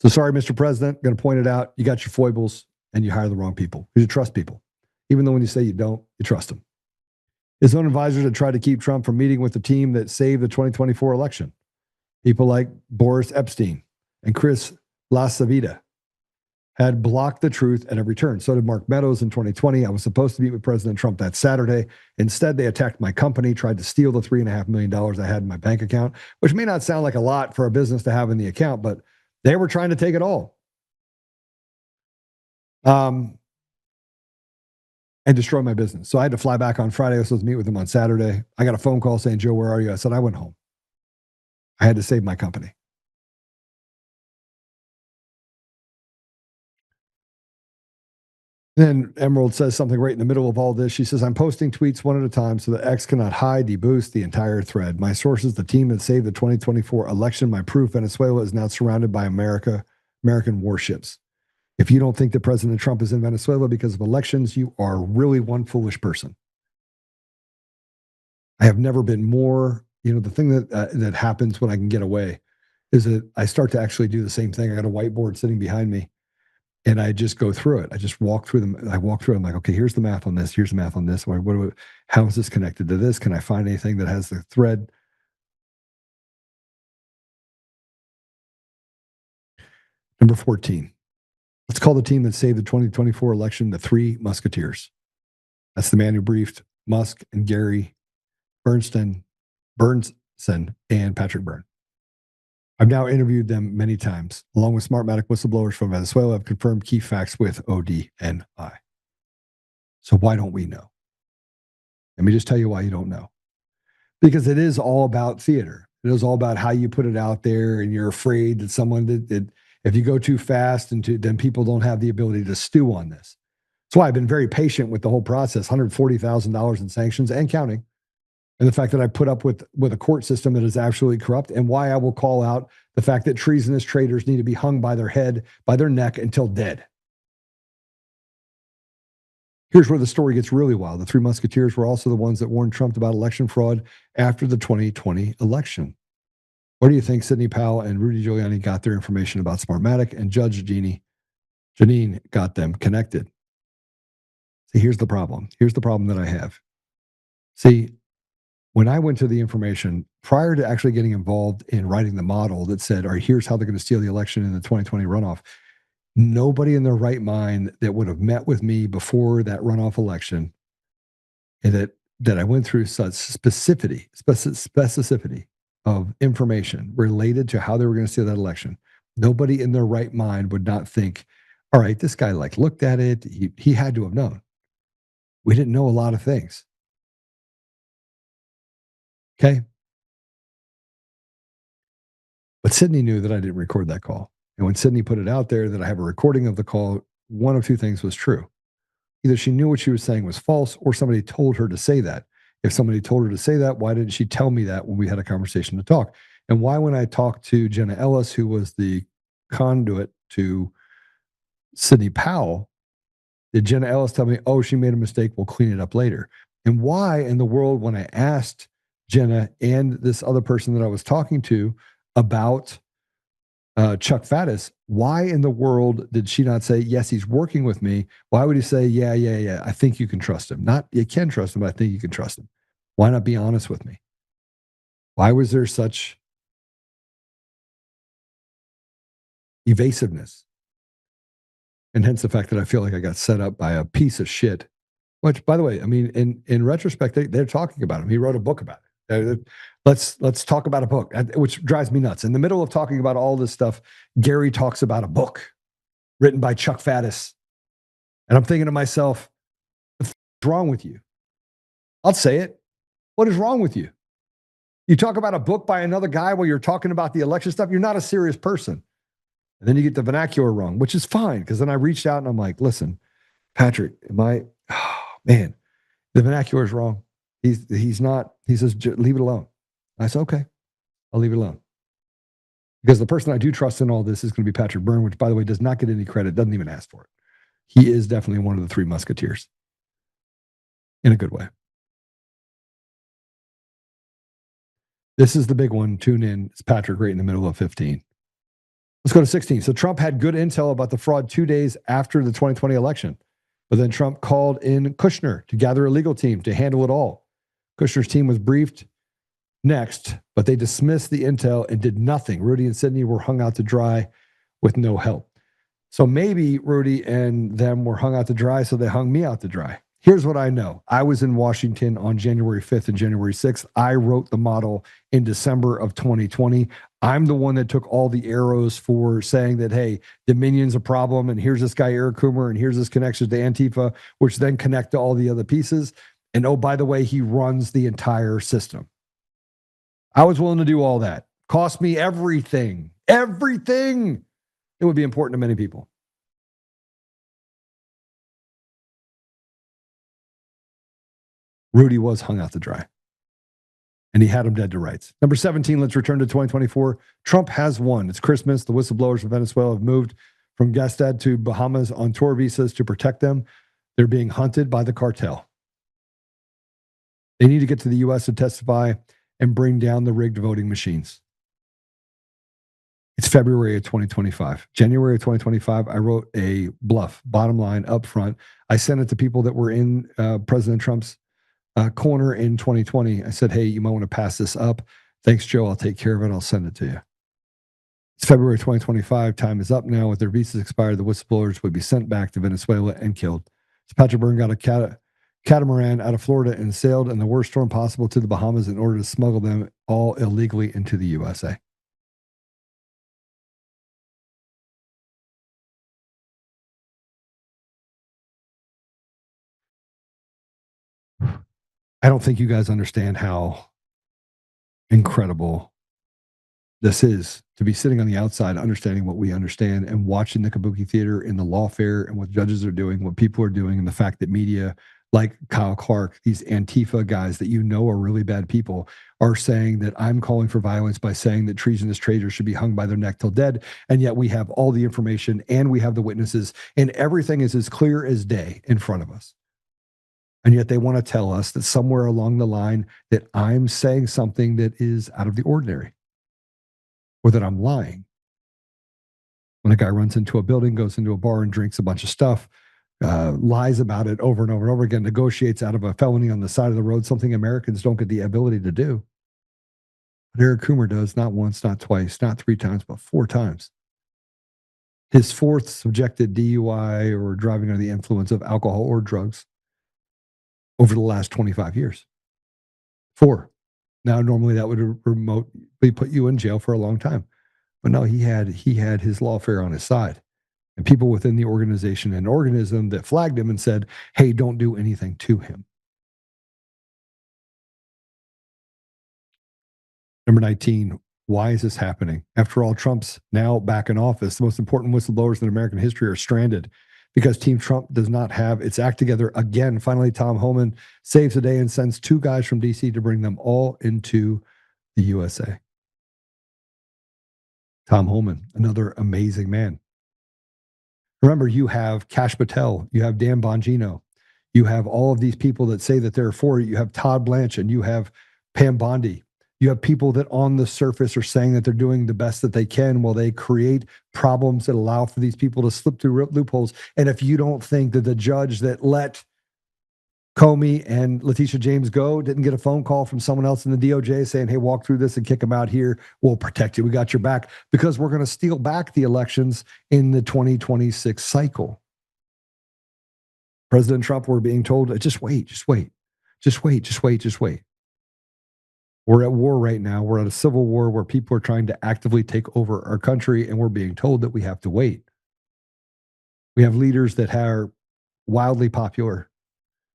So sorry, Mr. President, going to point it out. You got your foibles and you hire the wrong people. You trust people. Even though when you say you don't, you trust them. His own advisors had tried to keep Trump from meeting with the team that saved the 2024 election. People like Boris Epstein and Chris LaSavita had blocked the truth at every turn. So did Mark Meadows in 2020. I was supposed to meet with President Trump that Saturday. Instead, they attacked my company, tried to steal the $3.5 million I had in my bank account, which may not sound like a lot for a business to have in the account, but they were trying to take it all. And destroy my business. So I had to fly back on Friday. I was supposed to meet with them on Saturday. I got a phone call saying, Joe, where are you? I said, I went home. I had to save my company. Then Emerald says something right in the middle of all this. She says, I'm posting tweets one at a time so that X cannot hide, deboost the entire thread. My sources, the team that saved the 2024 election, my proof, Venezuela is now surrounded by American warships. If you don't think that President Trump is in Venezuela because of elections, you are really one foolish person. I have never been more, the thing that happens when I can get away is that I start to actually do the same thing. I got a whiteboard sitting behind me. And I just go through it. I just walk through them. I walk through it. I'm like, okay, here's the math on this. Here's the math on this. How is this connected to this? Can I find anything that has the thread? Number 14. Let's call the team that saved the 2024 election the Three Musketeers. That's the man who briefed Musk and Gary Bernsen and Patrick Byrne. I've now interviewed them many times, along with Smartmatic whistleblowers from Venezuela. I've confirmed key facts with ODNI. So why don't we know? Let me just tell you why you don't know. Because it is all about theater. It is all about how you put it out there, and you're afraid that someone that if you go too fast, then people don't have the ability to stew on this. That's why I've been very patient with the whole process. $140,000 in sanctions and counting. And the fact that I put up with a court system that is absolutely corrupt, and why I will call out the fact that treasonous traitors need to be hung by their head, by their neck until dead. Here's where the story gets really wild. The Three Musketeers were also the ones that warned Trump about election fraud after the 2020 election. Where do you think Sidney Powell and Rudy Giuliani got their information about Smartmatic and Judge Janine got them connected? See, here's the problem. Here's the problem that I have. See, when I went to the information prior to actually getting involved in writing the model that said, all right, here's how they're going to steal the election in the 2020 runoff, nobody in their right mind that would have met with me before that runoff election and that I went through such specificity of information related to how they were going to steal that election. Nobody in their right mind would not think, all right, this guy like looked at it. He had to have known. We didn't know a lot of things. Okay. But Sydney knew that I didn't record that call. And when Sydney put it out there that I have a recording of the call, one of two things was true. Either she knew what she was saying was false or somebody told her to say that. If somebody told her to say that, why didn't she tell me that when we had a conversation to talk? And why, when I talked to Jenna Ellis, who was the conduit to Sidney Powell, did Jenna Ellis tell me, oh, she made a mistake, we'll clean it up later? And why in the world, when I asked Jenna and this other person that I was talking to about Chuck Faddis, why in the world did she not say, yes, he's working with me? Why would he say, yeah, I think you can trust him? Not, you can trust him, but I think you can trust him. Why not be honest with me? Why was there such evasiveness? And hence the fact that I feel like I got set up by a piece of shit, which, by the way, I mean, in retrospect, they're talking about him. He wrote a book about it. Let's talk about a book, which drives me nuts. In the middle of talking about all this stuff, Gary talks about a book written by Chuck Faddis. And I'm thinking to myself, what's wrong with you? I'll say it. What is wrong with you? You talk about a book by another guy while you're talking about the election stuff. You're not a serious person. And then you get the vernacular wrong, which is fine. Because then I reached out and I'm like, listen, Patrick, oh, man, the vernacular is wrong. He's not, he says, leave it alone. I said, okay, I'll leave it alone. Because the person I do trust in all this is going to be Patrick Byrne, which, by the way, does not get any credit, doesn't even ask for it. He is definitely one of the three musketeers in a good way. This is the big one. Tune in. It's Patrick right in the middle of 15. Let's go to 16. So Trump had good intel about the fraud 2 days after the 2020 election. But then Trump called in Kushner to gather a legal team to handle it all. Kushner's team was briefed next, but they dismissed the intel and did nothing. Rudy and Sidney were hung out to dry with no help. So maybe Rudy and them were hung out to dry, so they hung me out to dry. Here's what I know. I was in Washington on January 5th and January 6th. I wrote the model in December of 2020. I'm the one that took all the arrows for saying that, hey, Dominion's a problem, and here's this guy, Eric Coomer, and here's this connection to Antifa, which then connect to all the other pieces. And oh, by the way, he runs the entire system. I was willing to do all that. Cost me everything. Everything. It would be important to many people. Rudy was hung out to dry. And he had him dead to rights. Number 17, let's return to 2024. Trump has won. It's Christmas. The whistleblowers from Venezuela have moved from Gastad to Bahamas on tour visas to protect them. They're being hunted by the cartel. They need to get to the U.S. to testify and bring down the rigged voting machines. It's February of 2025. January of 2025, I wrote a bluff, bottom line, up front. I sent it to people that were in President Trump's corner in 2020. I said, hey, you might want to pass this up. Thanks, Joe. I'll take care of it. I'll send it to you. It's February 2025. Time is up now. With their visas expired, the whistleblowers would be sent back to Venezuela and killed. So Patrick Byrne got a catamaran out of Florida and sailed in the worst storm possible to the Bahamas in order to smuggle them all illegally into the USA. I don't think you guys understand how incredible this is to be sitting on the outside, understanding what we understand and watching the Kabuki theater in the lawfare and what judges are doing, what people are doing, and the fact that media like Kyle Clark, these Antifa guys that you know are really bad people, are saying that I'm calling for violence by saying that treasonous traitors should be hung by their neck till dead. And yet we have all the information and we have the witnesses and everything is as clear as day in front of us. And yet they want to tell us that somewhere along the line that I'm saying something that is out of the ordinary. or that I'm lying. When a guy runs into a building, goes into a bar and drinks a bunch of stuff, lies about it over and over and over again, negotiates out of a felony on the side of the road, something Americans don't get the ability to do. But Eric Coomer does, not once, not twice, not 3 times, but 4 times. His 4th subjected DUI or driving under the influence of alcohol or drugs over the last 25 years. 4. Now, normally that would remotely put you in jail for a long time. But no, he had his lawfare on his side. And people within the organization and organism that flagged him and said, hey, don't do anything to him. Number 19, why is this happening? After all, Trump's now back in office. The most important whistleblowers in American history are stranded because Team Trump does not have its act together again. Finally, Tom Homan saves the day and sends 2 guys from D.C. to bring them all into the USA. Tom Homan, another amazing man. Remember, you have Kash Patel, you have Dan Bongino, you have all of these people that say that they're for it. You have Todd Blanche and you have Pam Bondi. You have people that on the surface are saying that they're doing the best that they can while they create problems that allow for these people to slip through loopholes. And if you don't think that the judge that let Comey and Letitia James go didn't get a phone call from someone else in the DOJ saying, hey, walk through this and kick them out here, we'll protect you. We got your back, because we're going to steal back the elections in the 2026 cycle. President Trump, we're being told, just wait. We're at war right now. We're at a civil war where people are trying to actively take over our country, and we're being told that we have to wait. We have leaders that are wildly popular,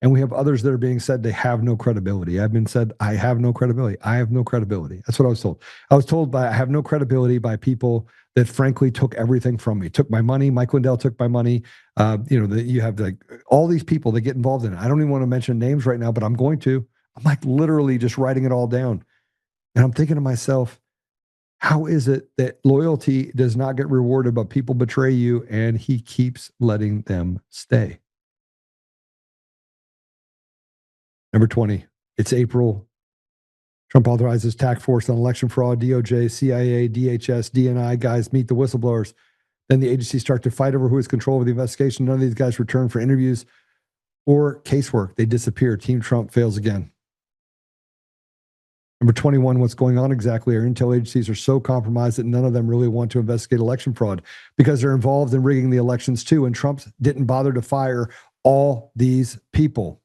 and we have others that are being said they have no credibility. I've been said, I have no credibility. I have no credibility. That's what I was told. I was told I have no credibility by people that frankly took everything from me, took my money. Mike Lindell took my money. You have like all these people that get involved in it. I don't even want to mention names right now, but I'm going to. I'm like literally just writing it all down. And I'm thinking to myself, how is it that loyalty does not get rewarded, but people betray you and he keeps letting them stay? Number 20, it's April. Trump authorizes task force on election fraud, DOJ, CIA, DHS, DNI guys meet the whistleblowers. Then the agencies start to fight over who has control over the investigation. None of these guys return for interviews or casework. They disappear. Team Trump fails again. Number 21, what's going on exactly? Our intel agencies are so compromised that none of them really want to investigate election fraud because they're involved in rigging the elections too. And Trump didn't bother to fire all these people.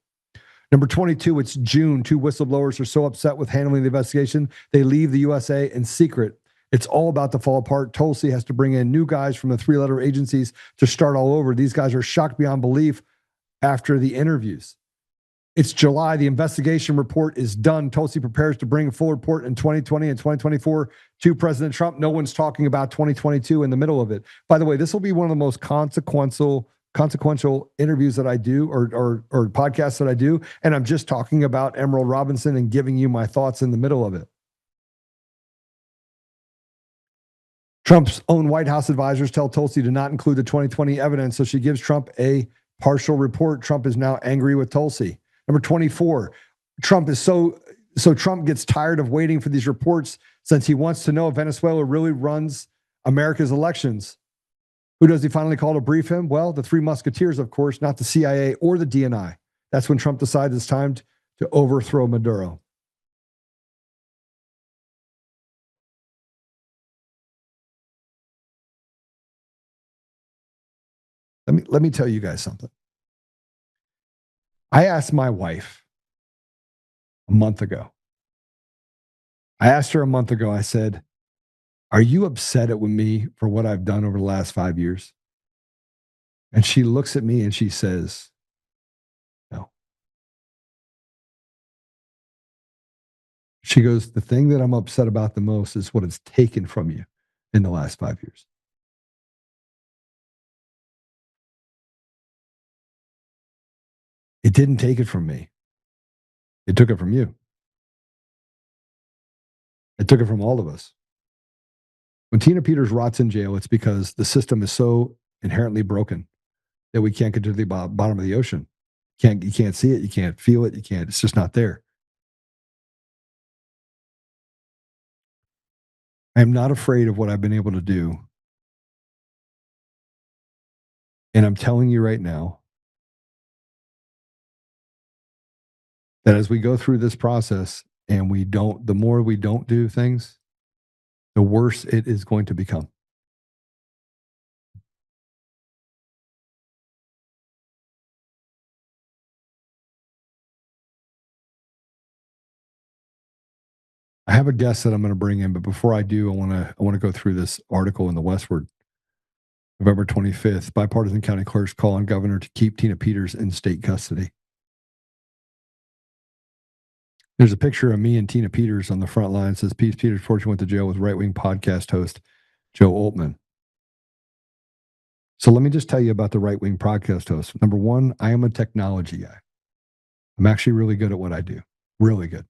Number 22, it's June. 2 whistleblowers are so upset with handling the investigation, they leave the USA in secret. It's all about to fall apart. Tulsi has to bring in new guys from the 3-letter agencies to start all over. These guys are shocked beyond belief after the interviews. It's July. The investigation report is done. Tulsi prepares to bring a full report in 2020 and 2024 to President Trump. No one's talking about 2022 in the middle of it. By the way, this will be one of the most consequential interviews that I do or podcasts that I do. And I'm just talking about Emerald Robinson and giving you my thoughts in the middle of it. Trump's own White House advisors tell Tulsi to not include the 2020 evidence, so she gives Trump a partial report. Trump is now angry with Tulsi. Number 24, Trump gets tired of waiting for these reports since he wants to know if Venezuela really runs America's elections. Who does he finally call to brief him? Well, the 3 musketeers, of course, not the CIA or the DNI. That's when Trump decides it's time to overthrow Maduro. Let me tell you guys something. I asked my wife a month ago. I said, are you upset with me for what I've done over the last 5 years? And she looks at me and she says, no. She goes, the thing that I'm upset about the most is what it's taken from you in the last 5 years. It didn't take it from me. It took it from you. It took it from all of us. When Tina Peters rots in jail, it's because the system is so inherently broken that we can't get to the bottom of the ocean. You can't see it. You can't feel it. It's just not there. I am not afraid of what I've been able to do. And I'm telling you right now that as we go through this process and the more we don't do things, the worse it is going to become. I have a guest that I'm going to bring in, but before I do, I want to go through this article in the Westward. November 25th, bipartisan county clerks call on governor to keep Tina Peters in state custody. There's a picture of me and Tina Peters on the front line. It says, Peters fortunately went to jail with right-wing podcast host Joe Oltmann. So let me just tell you about the right-wing podcast host. Number one, I am a technology guy. I'm actually really good at what I do. Really good.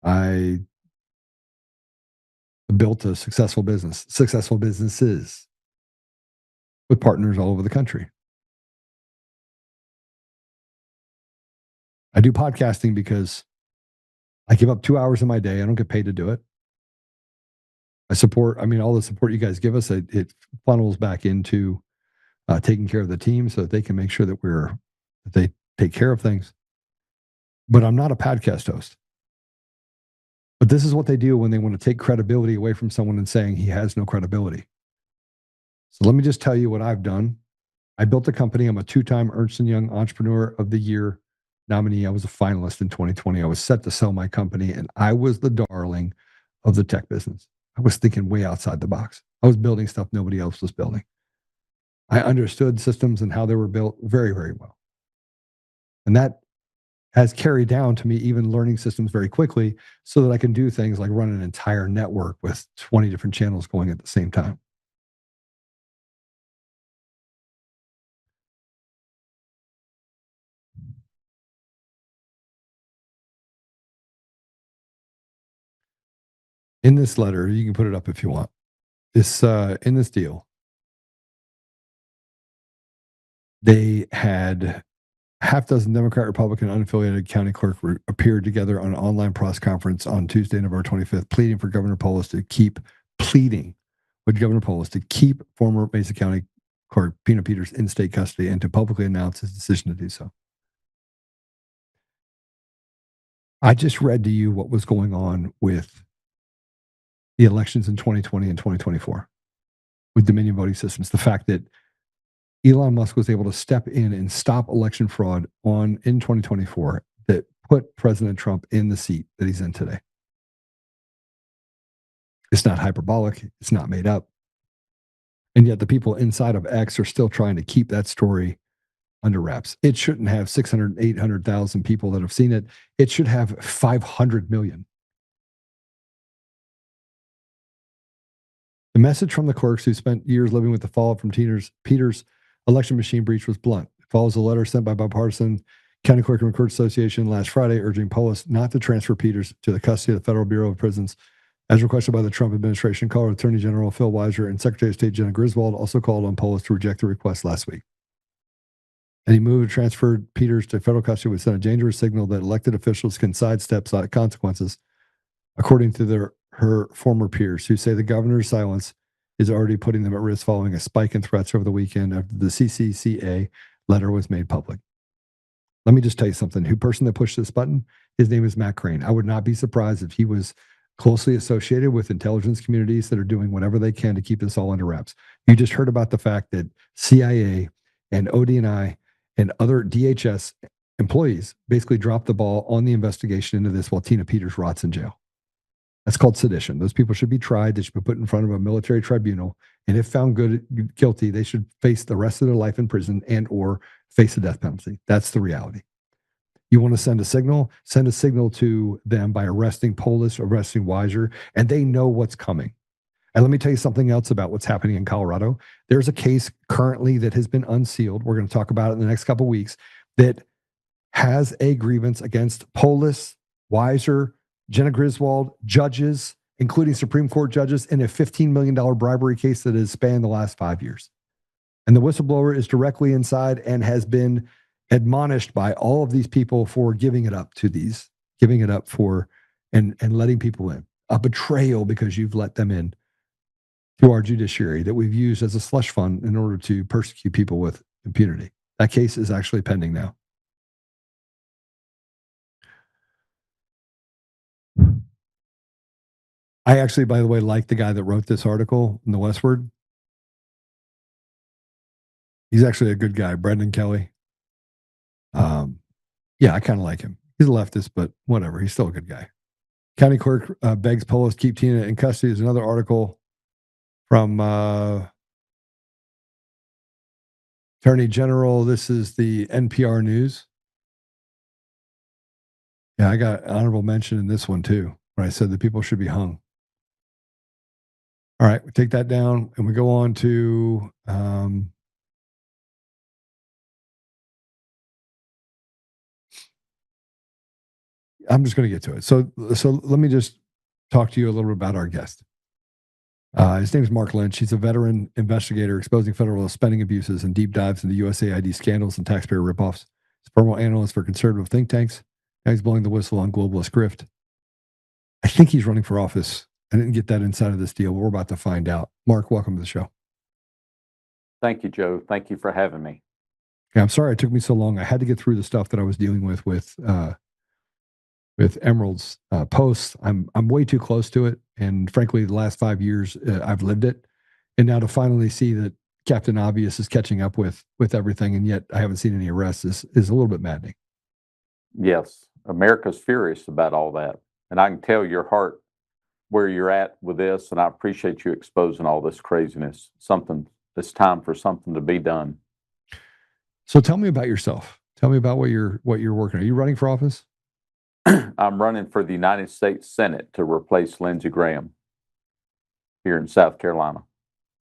I built a successful businesses with partners all over the country. I do podcasting because I give up 2 hours of my day. I don't get paid to do it. All the support you guys give us, it funnels back into taking care of the team so that they can make sure that they take care of things. But I'm not a podcast host. But this is what they do when they want to take credibility away from someone and saying he has no credibility. So let me just tell you what I've done. I built a company. I'm a 2-time Ernst & Young Entrepreneur of the Year nominee. I was a finalist in 2020. I was set to sell my company, and I was the darling of the tech business. I was thinking way outside the box. I was building stuff nobody else was building. I understood systems and how they were built very, very well. And that has carried down to me even learning systems very quickly so that I can do things like run an entire network with 20 different channels going at the same time. In this letter, you can put it up if you want. In this deal, they had half dozen Democrat, Republican, unaffiliated county clerk appeared together on an online press conference on Tuesday, November 25th, pleading with Governor Polis to keep former Mesa County Clerk Tina Peters in state custody and to publicly announce his decision to do so. I just read to you what was going on with the elections in 2020 and 2024 with Dominion voting systems. The fact that Elon Musk was able to step in and stop election fraud in 2024 that put President Trump in the seat that he's in today. It's not hyperbolic. It's not made up. And yet the people inside of X are still trying to keep that story under wraps. It shouldn't have 600, 800,000 people that have seen it. It should have 500 million. The message from the clerks who spent years living with the fallout from Peters' election machine breach was blunt. It follows a letter sent by bipartisan County Clerk and Recorder Association last Friday urging Polis not to transfer Peters to the custody of the Federal Bureau of Prisons as requested by the Trump administration. Colorado Attorney General Phil Weiser and Secretary of State Jenna Griswold also called on Polis to reject the request last week. Any move to transfer Peters to federal custody would send a dangerous signal that elected officials can sidestep consequences, according to her former peers, who say the governor's silence is already putting them at risk following a spike in threats over the weekend after the CCCA letter was made public. Let me just tell you something. The person that pushed this button, his name is Matt Crane. I would not be surprised if he was closely associated with intelligence communities that are doing whatever they can to keep this all under wraps. You just heard about the fact that CIA and ODNI and other DHS employees basically dropped the ball on the investigation into this while Tina Peters rots in jail. That's called sedition. Those people should be tried. They should be put in front of a military tribunal. And if found guilty, they should face the rest of their life in prison and or face a death penalty. That's the reality. You want to send a signal to them by arresting Polis, arresting Weiser, and they know what's coming. And let me tell you something else about what's happening in Colorado. There's a case currently that has been unsealed. We're going to talk about it in the next couple of weeks that has a grievance against Polis, Weiser, Jenna Griswold, judges, including Supreme Court judges, in a $15 million bribery case that has spanned the last 5 years. And the whistleblower is directly inside and has been admonished by all of these people for giving it up for and letting people in. A betrayal because you've let them in to our judiciary that we've used as a slush fund in order to persecute people with impunity. That case is actually pending now. I actually, by the way, like the guy that wrote this article in the Westward. He's actually a good guy, Brendan Kelly. Yeah, I kind of like him. He's a leftist, but whatever. He's still a good guy. County clerk begs Polis keep Tina in custody is another article from Attorney General. This is the NPR News. Yeah, I got honorable mention in this one too, where I said that people should be hung. All right, we take that down and we go on to I'm just going to get to it. So let me just talk to you a little bit about our guest. His name is Mark Lynch. He's a veteran investigator exposing federal spending abuses and deep dives into USAID scandals and taxpayer ripoffs. He's a former analyst for conservative think tanks. Now he's blowing the whistle on globalist grift. I think he's running for office. I didn't get that inside of this deal, but we're about to find out. Mark, welcome to the show. Thank you, Joe. Thank you for having me. Yeah, I'm sorry it took me so long. I had to get through the stuff that I was dealing with Emerald's posts. I'm way too close to it, and frankly, the last 5 years I've lived it, and now to finally see that Captain Obvious is catching up with everything, and yet I haven't seen any arrests is a little bit maddening. Yes, America's furious about all that, and I can tell your heart where you're at with this, and I appreciate you exposing all this craziness. It's time for something to be done. So tell me about yourself. Tell me about what you're working on. Are you running for office? I'm running for the United States Senate to replace Lindsey Graham here in South Carolina.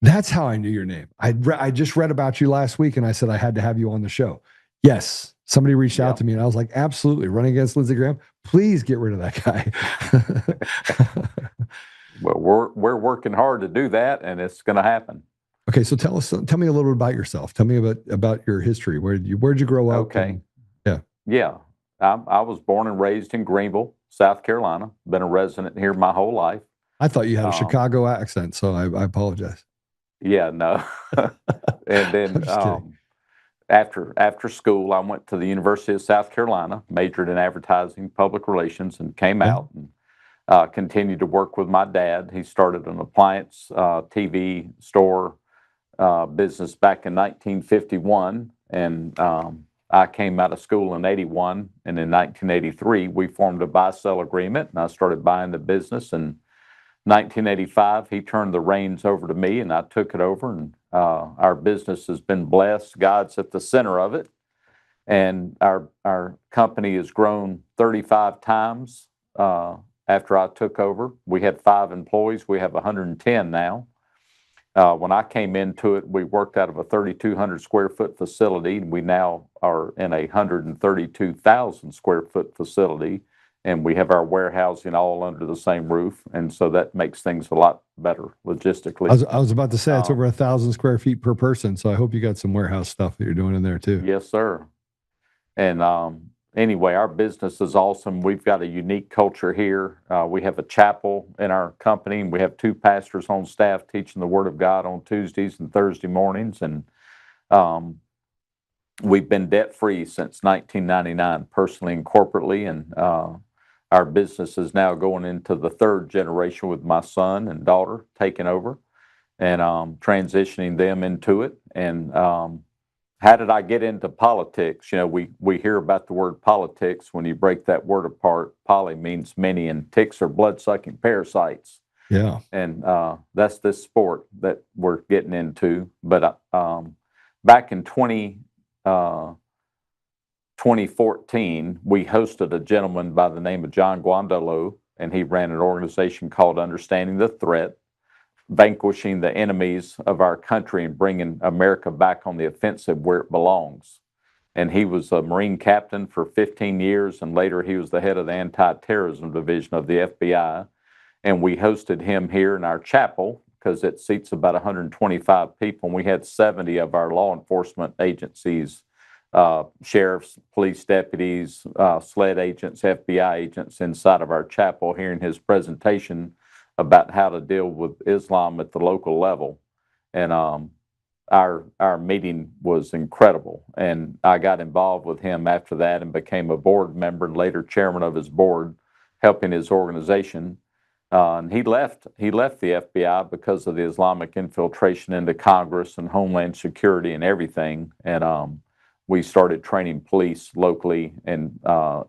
That's how I knew your name. I just read about you last week, and I said I had to have you on the show. Yes, somebody reached out to me, and I was like, absolutely, running against Lindsey Graham. Please get rid of that guy. Well, we're working hard to do that, and it's going to happen. Okay, so tell me a little bit about yourself. Tell me about your history. Where'd you grow up? Okay. Yeah. I was born and raised in Greenville, South Carolina. Been a resident here my whole life. I thought you had a Chicago accent, so I apologize. Yeah, no. And then after school, I went to the University of South Carolina, majored in advertising, public relations, and came out and continued to work with my dad. He started an appliance TV store business back in 1951, and I came out of school in 81, and in 1983, we formed a buy-sell agreement, and I started buying the business. In 1985, he turned the reins over to me, and I took it over, and our business has been blessed. God's at the center of it, and our company has grown 35 times after I took over. We had 5 employees. We have 110 now. When I came into it, we worked out of a 3,200 square foot facility, and we now are in a 132,000 square foot facility, and we have our warehousing all under the same roof, and so that makes things a lot better logistically. I was about to say it's over 1,000 square feet per person, so I hope you got some warehouse stuff that you're doing in there too. Yes, sir. And anyway, our business is awesome. We've got a unique culture here. We have a chapel in our company, and we have 2 pastors on staff teaching the Word of God on Tuesdays and Thursday mornings. And we've been debt-free since 1999, personally and corporately. And our business is now going into the 3rd generation with my son and daughter taking over and transitioning them into it. And how did I get into politics? You know, we hear about the word politics. When you break that word apart, poly means many, and ticks are blood-sucking parasites. Yeah. And that's this sport that we're getting into. But back in 2014, we hosted a gentleman by the name of John Guandolo, and he ran an organization called Understanding the Threat, vanquishing the enemies of our country and bringing America back on the offensive where it belongs. And he was a Marine captain for 15 years, and later he was the head of the anti-terrorism division of the FBI. And we hosted him here in our chapel because it seats about 125 people, and we had 70 of our law enforcement agencies sheriffs, police deputies, SLED agents, FBI agents inside of our chapel hearing his presentation about how to deal with Islam at the local level. And our meeting was incredible. And I got involved with him after that and became a board member and later chairman of his board, helping his organization. And he left the FBI because of the Islamic infiltration into Congress and Homeland Security and everything. And we started training police locally and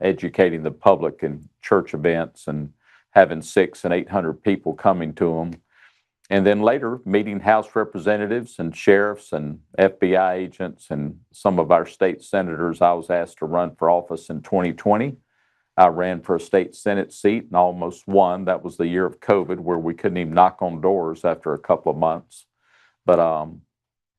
educating the public in church events and having 600 and 800 people coming to them. And then later, meeting House representatives and sheriffs and FBI agents and some of our state senators. I was asked to run for office in 2020. I ran for a state Senate seat and almost won. That was the year of COVID, where we couldn't even knock on doors after a couple of months. But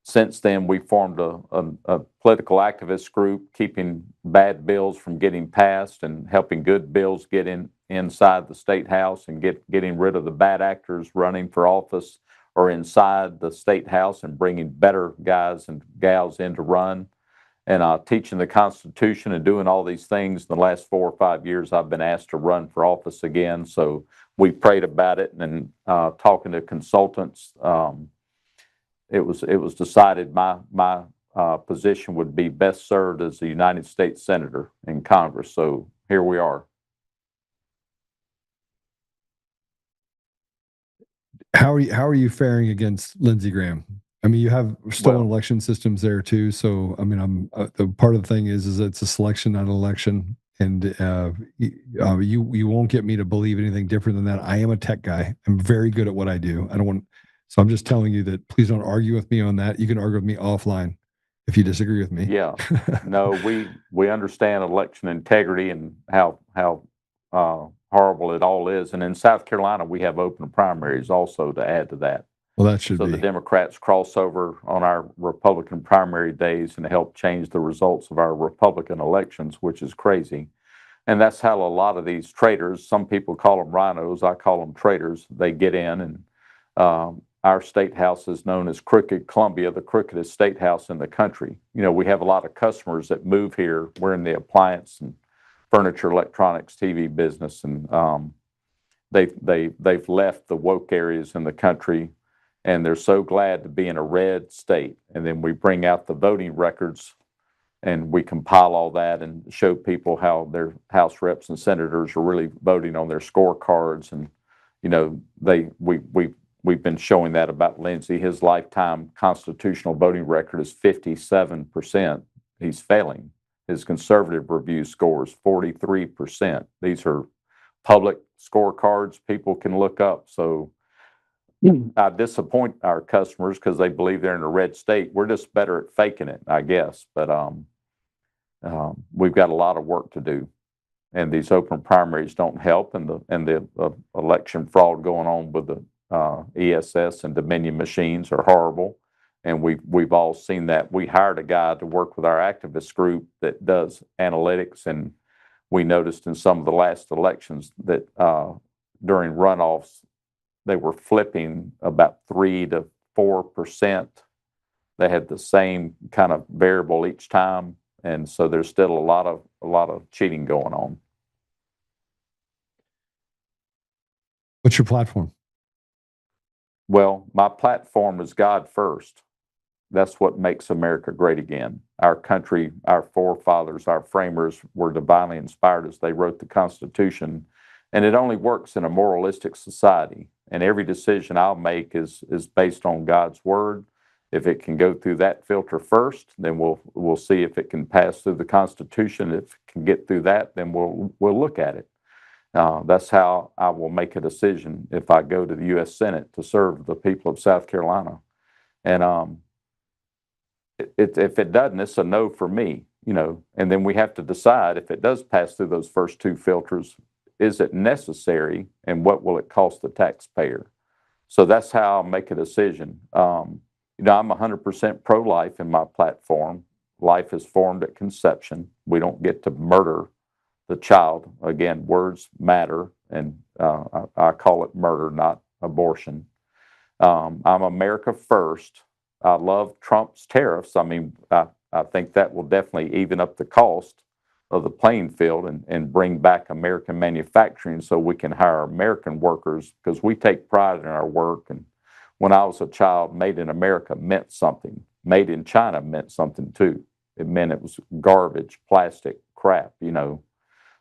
since then, we formed a political activist group, keeping bad bills from getting passed and helping good bills get inside the state house and getting rid of the bad actors running for office or inside the state house and bringing better guys and gals in to run. And teaching the Constitution and doing all these things. In the last 4 or 5 years, I've been asked to run for office again. So we prayed about it, and talking to consultants, it was decided my position would be best served as a United States Senator in Congress. So here we are. How are you faring against Lindsey Graham? I mean, you have stolen election systems there too. So, I mean, I'm the part of the thing is it's a selection, not an election, and you won't get me to believe anything different than that. I am a tech guy. I'm very good at what I do. I don't want, so I'm just telling you that please don't argue with me on that. You can argue with me offline if you disagree with me. Yeah, no, we understand election integrity and how horrible it all is. And in South Carolina, we have open primaries also to add to that. Well, that should so be. the Democrats cross over on our Republican primary days and help change the results of our Republican elections, which is crazy. And that's how a lot of these traitors, some people call them rhinos, I call them traitors, they get in. And our state house is known as Crooked Columbia, the crookedest state house in the country. You know, we have a lot of customers that move here. We're in the appliance and furniture, electronics, TV business, and they've left the woke areas in the country, and they're so glad to be in a red state. And then we bring out the voting records, and we compile all that and show people how their House reps and senators are really voting on their scorecards. And you know, we've been showing that about Lindsey. His lifetime constitutional voting record is 57%. He's failing. His conservative review score is 43%. These are public scorecards people can look up. So I disappoint our customers because they believe they're in a red state. We're just better at faking it, I guess. But we've got a lot of work to do, and these open primaries don't help. And the election fraud going on with the ESS and Dominion machines are horrible. And we've all seen that. We hired a guy to work with our activist group that does analytics, and we noticed in some of the last elections that during runoffs, they were flipping about 3 to 4%. They had the same kind of variable each time, and so there's still a lot of cheating going on. What's your platform? Well, my platform is God first. That's what makes America great again. Our country, our forefathers, our framers were divinely inspired as they wrote the Constitution, and it only works in a moralistic society. And every decision I'll make is based on God's word. If it can go through that filter first, then we'll see if it can pass through the Constitution. If it can get through that, then we'll look at it. That's how I will make a decision if I go to the U.S. Senate to serve the people of South Carolina. And if it doesn't, it's a no for me, you know. And then we have to decide if it does pass through those first two filters, is it necessary, and what will it cost the taxpayer? So that's how I'll make a decision. You know, I'm 100% pro-life in my platform. Life is formed at conception. We don't get to murder the child. Again, words matter, and I call it murder, not abortion. I'm America first. I love Trump's tariffs. I mean, I think that will definitely even up the cost of the playing field and bring back American manufacturing so we can hire American workers because we take pride in our work. And when I was a child, made in America meant something. Made in China meant something too. It meant it was garbage, plastic, crap, you know.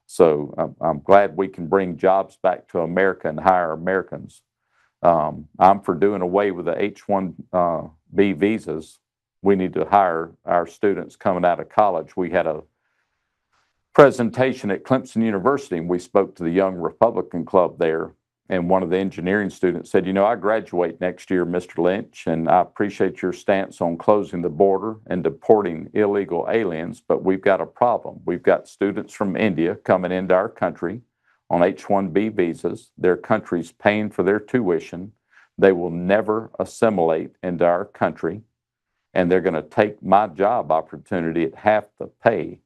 So I'm glad we can bring jobs back to America and hire Americans. I'm for doing away with the H-1B visas. We need to hire our students coming out of college. We had a presentation at Clemson University, and we spoke to the Young Republican Club there. And one of the engineering students said, you know, I graduate next year, Mr. Lynch, and I appreciate your stance on closing the border and deporting illegal aliens, but we've got a problem. We've got students from India coming into our country on H-1B visas. Their country's paying for their tuition. They will never assimilate into our country, and they're going to take my job opportunity at half the pay.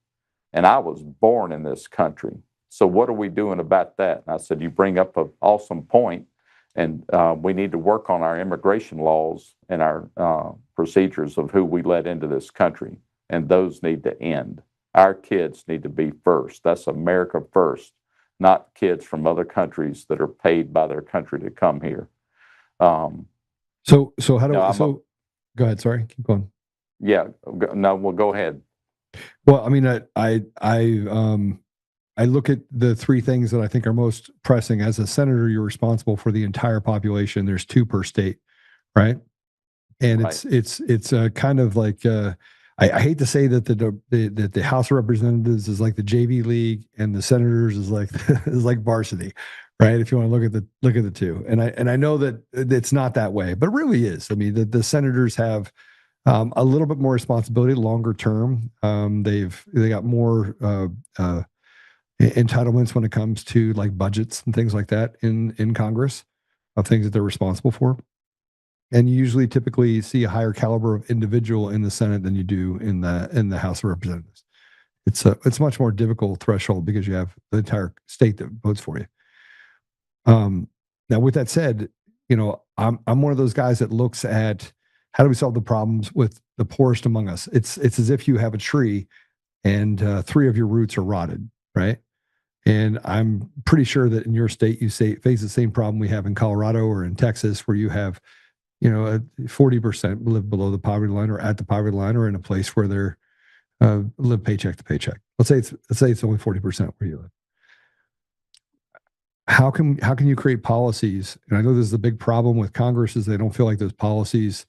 And I was born in this country. So what are we doing about that? And I said, you bring up an awesome point, and we need to work on our immigration laws and our procedures of who we let into this country, and those need to end. Our kids need to be first. That's America first, not kids from other countries that are paid by their country to come here. So how do No, so? Go ahead. Sorry, keep going. Yeah, no, well, go ahead. Well, I mean, I look at the three things that I think are most pressing. As a senator, you're responsible for the entire population. There's 2 per state, right? And Right. it's kind of like I hate to say that the House of Representatives is like the JV league and the senators is like is like varsity, right? If you want to look at the two, and I know that it's not that way, but it really is. I mean, the senators have a little bit more responsibility longer term. They got more entitlements when it comes to like budgets and things like that in Congress of things that they're responsible for. And you usually typically see a higher caliber of individual in the Senate than you do in the House of Representatives. It's a much more difficult threshold because you have the entire state that votes for you. Now, with that said, you know, I'm one of those guys that looks at how do we solve the problems with the poorest among us. It's as if you have a tree and 3 of your roots are rotted, right? And I'm pretty sure that in your state you face the same problem we have in Colorado or in Texas, where you have, you know, 40% live below the poverty line or at the poverty line or in a place where they're live paycheck to paycheck. Let's say it's only 40% where you live. How can you create policies? And I know this is the big problem with Congress is they don't feel like those policies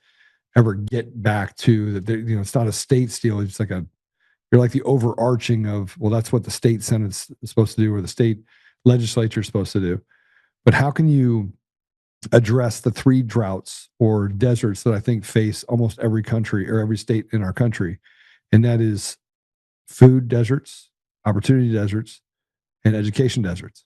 ever get back to that. You know, it's not a state deal. It's like you're like the overarching of, well, that's what the state Senate's supposed to do or the state legislature is supposed to do. But how can you address the 3 droughts or deserts that I think face almost every country or every state in our country? And that is food deserts, opportunity deserts, and education deserts.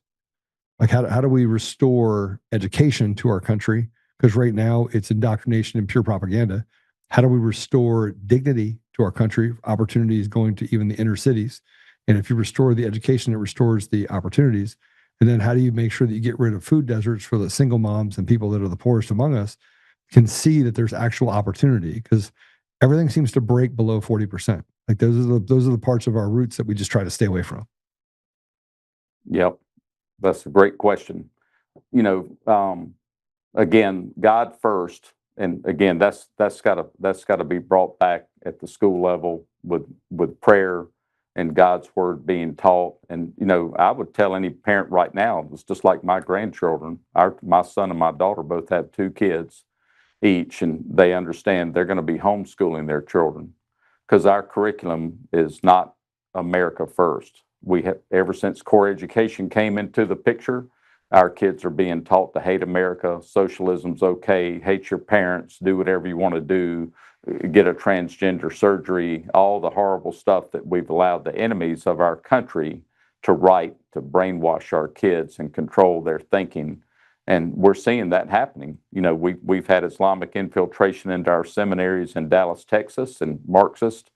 Like how do we restore education to our country? Because right now it's indoctrination and pure propaganda. How do we restore dignity to our country? Opportunities going to even the inner cities. And if you restore the education, it restores the opportunities. And then how do you make sure that you get rid of food deserts for the single moms and people that are the poorest among us can see that there's actual opportunity? Because everything seems to break below 40%. Like those are the parts of our roots that we just try to stay away from. Yep, that's a great question. You know, again, God first, and again, that's got to be brought back at the school level with prayer and God's word being taught. And you know, I would tell any parent right now, it's just like my grandchildren. My son and my daughter both have 2 kids each, and they understand they're going to be homeschooling their children because our curriculum is not America first. We have, ever since core education came into the picture, our kids are being taught to hate America. Socialism's okay. Hate your parents. Do whatever you want to do. Get a transgender surgery. All the horrible stuff that we've allowed the enemies of our country to write to brainwash our kids and control their thinking. And we're seeing that happening. You know, we've had Islamic infiltration into our seminaries in Dallas, Texas, and Marxist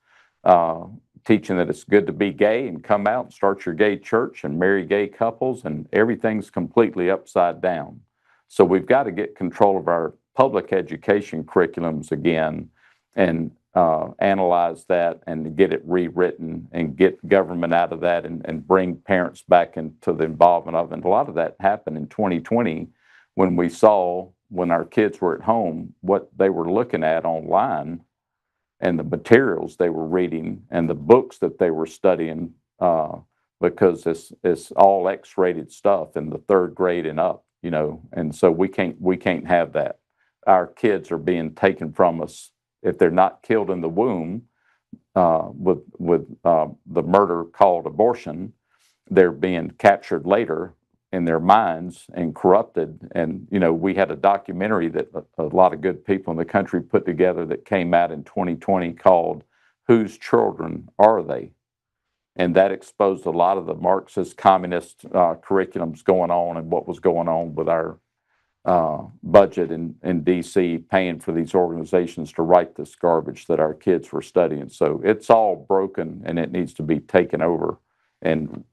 teaching that it's good to be gay and come out and start your gay church and marry gay couples, and everything's completely upside down. So we've got to get control of our public education curriculums again and analyze that and get it rewritten and get government out of that and bring parents back into the involvement of it. And a lot of that happened in 2020 when we saw, when our kids were at home, what they were looking at online and the materials they were reading and the books that they were studying, because it's all X-rated stuff in the third grade and up, and so we can't have that. Our kids are being taken from us if they're not killed in the womb with the murder called abortion. They're being captured later in their minds and corrupted. And we had a documentary that a lot of good people in the country put together that came out in 2020 called "Whose Children Are They?" And that exposed a lot of the Marxist communist curriculums going on and what was going on with our budget in DC, paying for these organizations to write this garbage that our kids were studying. So it's all broken and it needs to be taken over and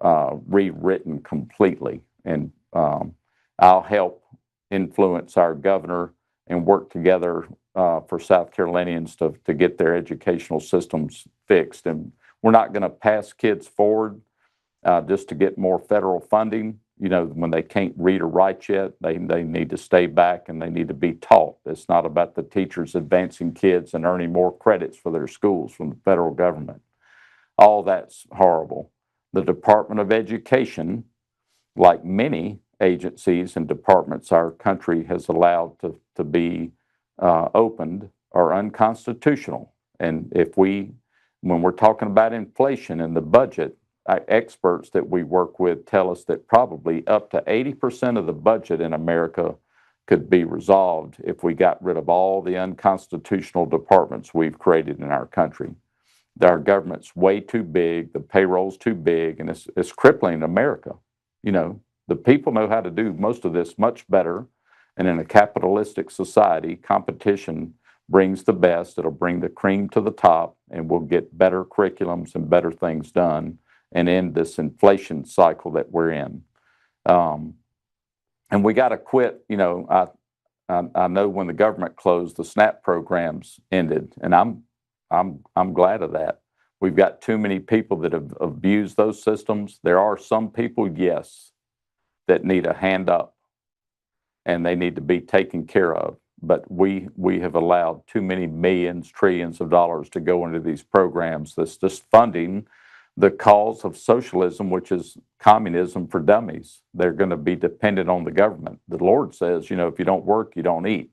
rewritten completely. And I'll help influence our governor and work together for South Carolinians to get their educational systems fixed. And we're not going to pass kids forward just to get more federal funding. When they can't read or write yet, they need to stay back and they need to be taught. It's not about the teachers advancing kids and earning more credits for their schools from the federal government. All that's horrible. The Department of Education, like many agencies and departments our country has allowed to be opened, are unconstitutional. And when we're talking about inflation and the budget, experts that we work with tell us that probably up to 80% of the budget in America could be resolved if we got rid of all the unconstitutional departments we've created in our country. Our government's way too big, the payroll's too big, and it's crippling America. The people know how to do most of this much better, and in a capitalistic society, competition brings the best. It'll bring the cream to the top, and we'll get better curriculums and better things done and end this inflation cycle that we're in. And we got to quit. I know when the government closed, the SNAP programs ended, and I'm glad of that. We've got too many people that have abused those systems. There are some people, yes, that need a hand up, and they need to be taken care of. But we have allowed too many millions, trillions of dollars to go into these programs that's just funding the cause of socialism, which is communism for dummies. They're going to be dependent on the government. The Lord says, if you don't work, you don't eat.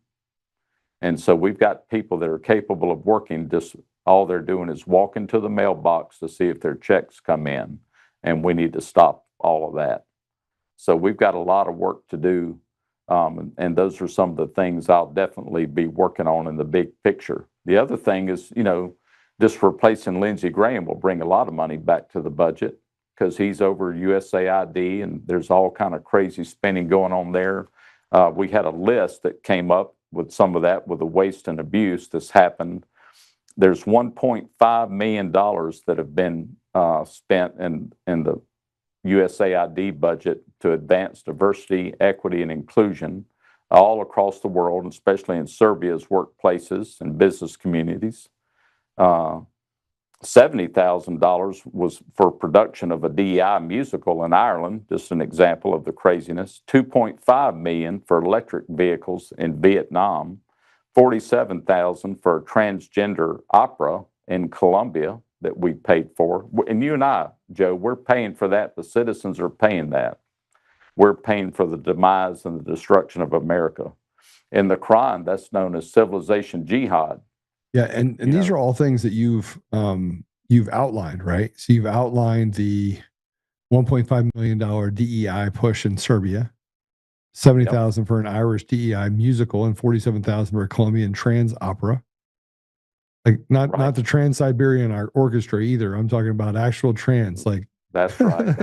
And so we've got people that are capable of working, just all they're doing is walking to the mailbox to see if their checks come in. And we need to stop all of that. So we've got a lot of work to do. And those are some of the things I'll definitely be working on in the big picture. The other thing is, just replacing Lindsey Graham will bring a lot of money back to the budget because he's over USAID and there's all kind of crazy spending going on there. We had a list that came up with some of that with the waste and abuse that's happened. There's $1.5 million that have been spent in the USAID budget to advance diversity, equity, and inclusion all across the world, and especially in Serbia's workplaces and business communities. $70,000 was for production of a DEI musical in Ireland, just an example of the craziness. $2.5 million for electric vehicles in Vietnam. $47,000 for a transgender opera in Colombia that we paid for. And you and I, Joe, we're paying for that. The citizens are paying that. We're paying for the demise and the destruction of America. In the Quran, that's known as civilization jihad. Yeah, and these are all things that you've outlined, right? So you've outlined the $1.5 million DEI push in Serbia, $70,000 for an Irish DEI musical, and $47,000 for a Colombian trans opera. Like not the Trans-Siberian Orchestra either. I'm talking about actual trans. Like that's right.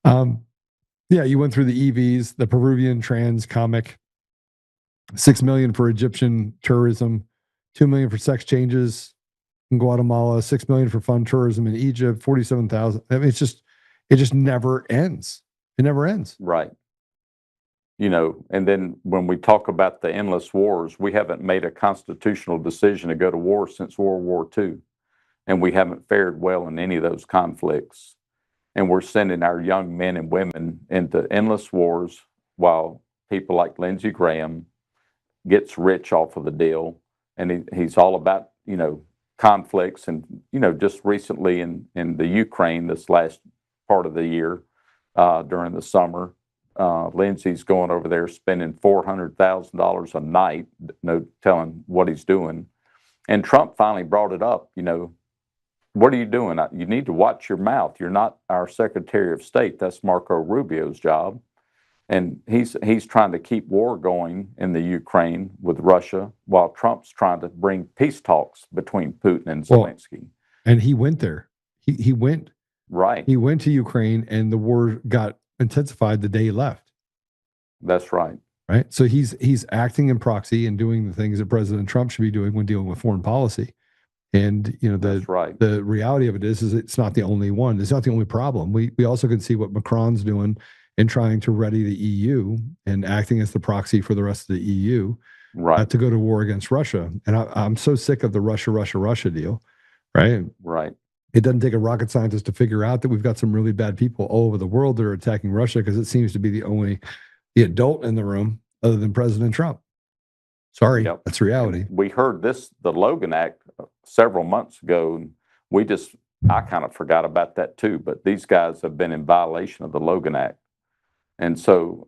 Yeah, you went through the EVs, the Peruvian trans comic. $6 million for Egyptian tourism, $2 million for sex changes in Guatemala, $6 million for fun tourism in Egypt, $47,000. I mean, it just never ends. It never ends. Right. And then when we talk about the endless wars, we haven't made a constitutional decision to go to war since World War II, and we haven't fared well in any of those conflicts. And we're sending our young men and women into endless wars while people like Lindsey Graham gets rich off of the deal. And he's all about, conflicts. And, just recently in the Ukraine, this last part of the year, during the summer, Lindsey's going over there spending $400,000 a night, no telling what he's doing. And Trump finally brought it up, what are you doing? You need to watch your mouth. You're not our Secretary of State. That's Marco Rubio's job. And he's trying to keep war going in the Ukraine with Russia while Trump's trying to bring peace talks between Putin and Zelensky. And he went there. He went. Right. He went to Ukraine, and the war got intensified the day he left. That's right. Right. So he's acting in proxy and doing the things that President Trump should be doing when dealing with foreign policy. And that's right. The reality of it is it's not the only one. It's not the only problem. We also can see what Macron's doing in trying to ready the EU and acting as the proxy for the rest of the EU, right, to go to war against Russia. And I'm so sick of the Russia deal, right? Right. It doesn't take a rocket scientist to figure out that we've got some really bad people all over the world that are attacking Russia, because it seems to be the adult in the room other than President Trump. Sorry, yep. That's reality. And we heard the Logan Act several months ago, and I kind of forgot about that too, but these guys have been in violation of the Logan Act. And so,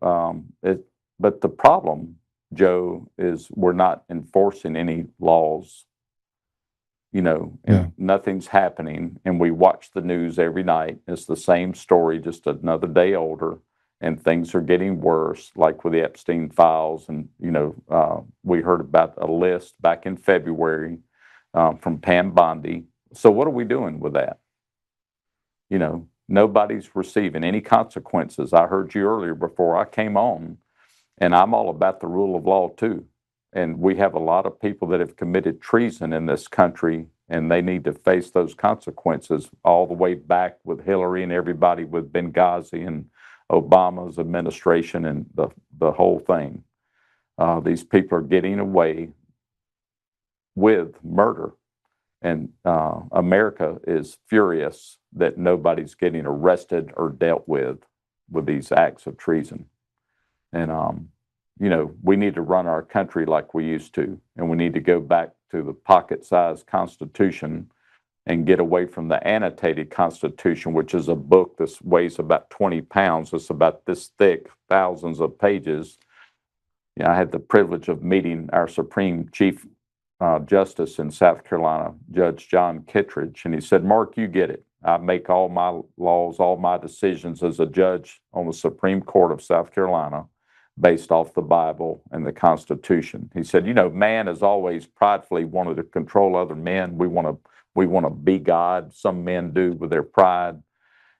but the problem, Joe, is we're not enforcing any laws, and nothing's happening. And we watch the news every night. It's the same story, just another day older, and things are getting worse, like with the Epstein files. And, we heard about a list back in February from Pam Bondi. So what are we doing with that? Nobody's receiving any consequences. I heard you earlier before I came on, and I'm all about the rule of law too. And we have a lot of people that have committed treason in this country, and they need to face those consequences all the way back with Hillary and everybody with Benghazi and Obama's administration and the whole thing. These people are getting away with murder. And America is furious that nobody's getting arrested or dealt with these acts of treason. And, we need to run our country like we used to. And we need to go back to the pocket-sized Constitution and get away from the annotated Constitution, which is a book that weighs about 20 pounds. It's about this thick, thousands of pages. I had the privilege of meeting our Supreme Chief Justice in South Carolina, Judge John Kittredge, and he said, "Mark, you get it. I make all my laws, all my decisions as a judge on the Supreme Court of South Carolina based off the Bible and the Constitution." He said, man has always pridefully wanted to control other men. We want to be God. Some men do with their pride.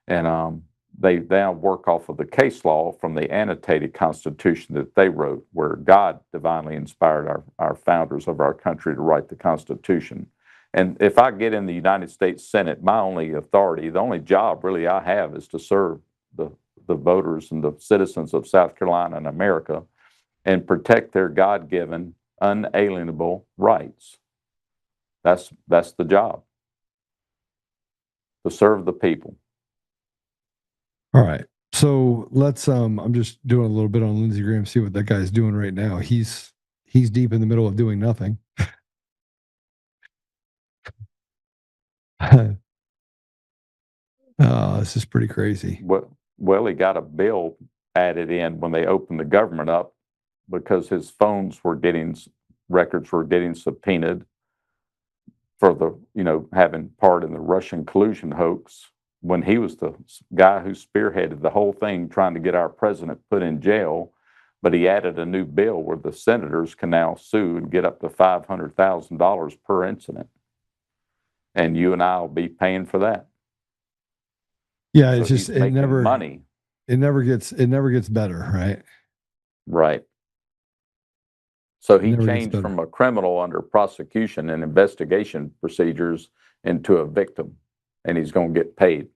And they now work off of the case law from the annotated Constitution that they wrote, where God divinely inspired our founders of our country to write the Constitution. And if I get in the United States Senate, my only authority, the only job really I have, is to serve the voters and the citizens of South Carolina and America and protect their God-given, unalienable rights. That's the job, to serve the people. All right. So let's I'm just doing a little bit on Lindsey Graham, see what that guy's doing right now. He's deep in the middle of doing nothing. This is pretty crazy. Well, he got a bill added in when they opened the government up because his records were getting subpoenaed for having part in the Russian collusion hoax, when he was the guy who spearheaded the whole thing, trying to get our president put in jail. But he added a new bill where the senators can now sue and get up to $500,000 per incident. And you and I will be paying for that. Yeah, so it's just it never gets better, right? Right. So he changed from a criminal under prosecution and investigation procedures into a victim, and he's going to get paid.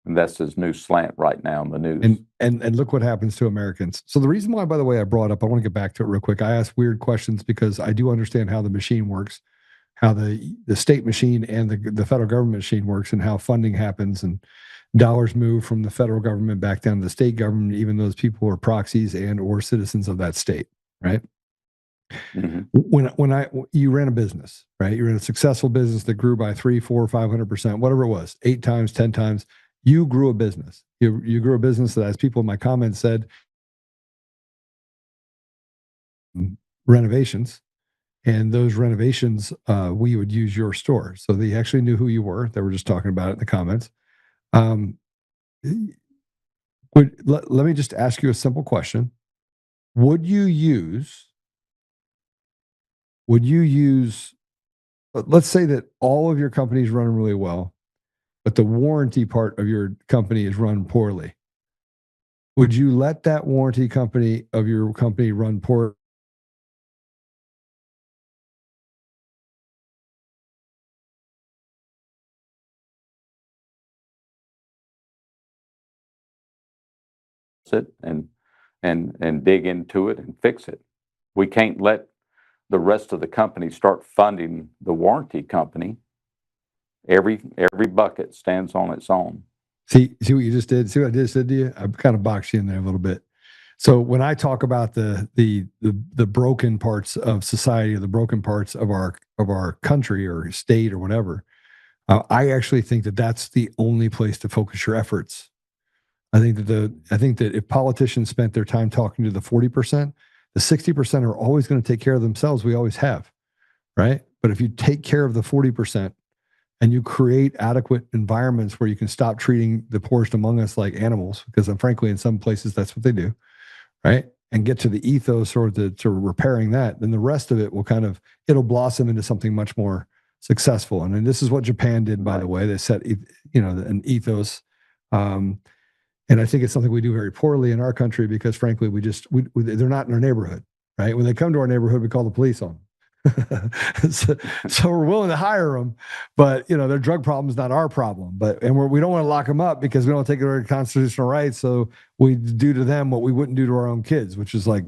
And that's his new slant right now in the news. And look what happens to Americans. So the reason why, by the way, I brought up, I want to get back to it real quick. I ask weird questions because I do understand how the machine works, how the state machine and the federal government machine works, and how funding happens and dollars move from the federal government back down to the state government, even those people are proxies and or citizens of that state, right? Mhm. When you ran a business, right? You ran a successful business that grew by 3, 4, 500%, whatever it was, 8 times, 10 times. You grew a business. You grew a business that, as people in my comments said, renovations, and those renovations, we would use your store. So they actually knew who you were. They were just talking about it in the comments. Um, let me just ask you a simple question. Would you use, let's say that all of your companies run really well, but the warranty part of your company is run poorly. Would you let that warranty company of your company run poorly? It and dig into it and fix it. We can't let the rest of the company start funding the warranty company. Every bucket stands on its own. See what you just did? See what I just did to you? I kind of boxed you in there a little bit. So when I talk about the broken parts of society, or the broken parts of our country or state or whatever, I actually think that that's the only place to focus your efforts. I think that if politicians spent their time talking to the 40%, the 60% are always going to take care of themselves. We always have, right? But if you take care of the 40% and you create adequate environments where you can stop treating the poorest among us like animals, because frankly, in some places that's what they do, right? And get to the ethos or to repairing that, then the rest of it will it'll blossom into something much more successful. And then this is what Japan did, by the way. They set, an ethos. And I think it's something we do very poorly in our country because, frankly, they're not in our neighborhood, right? When they come to our neighborhood, we call the police on them. so we're willing to hire them, but their drug problem is not our problem. We don't want to lock them up because we don't take their constitutional rights. So we do to them what we wouldn't do to our own kids, which is like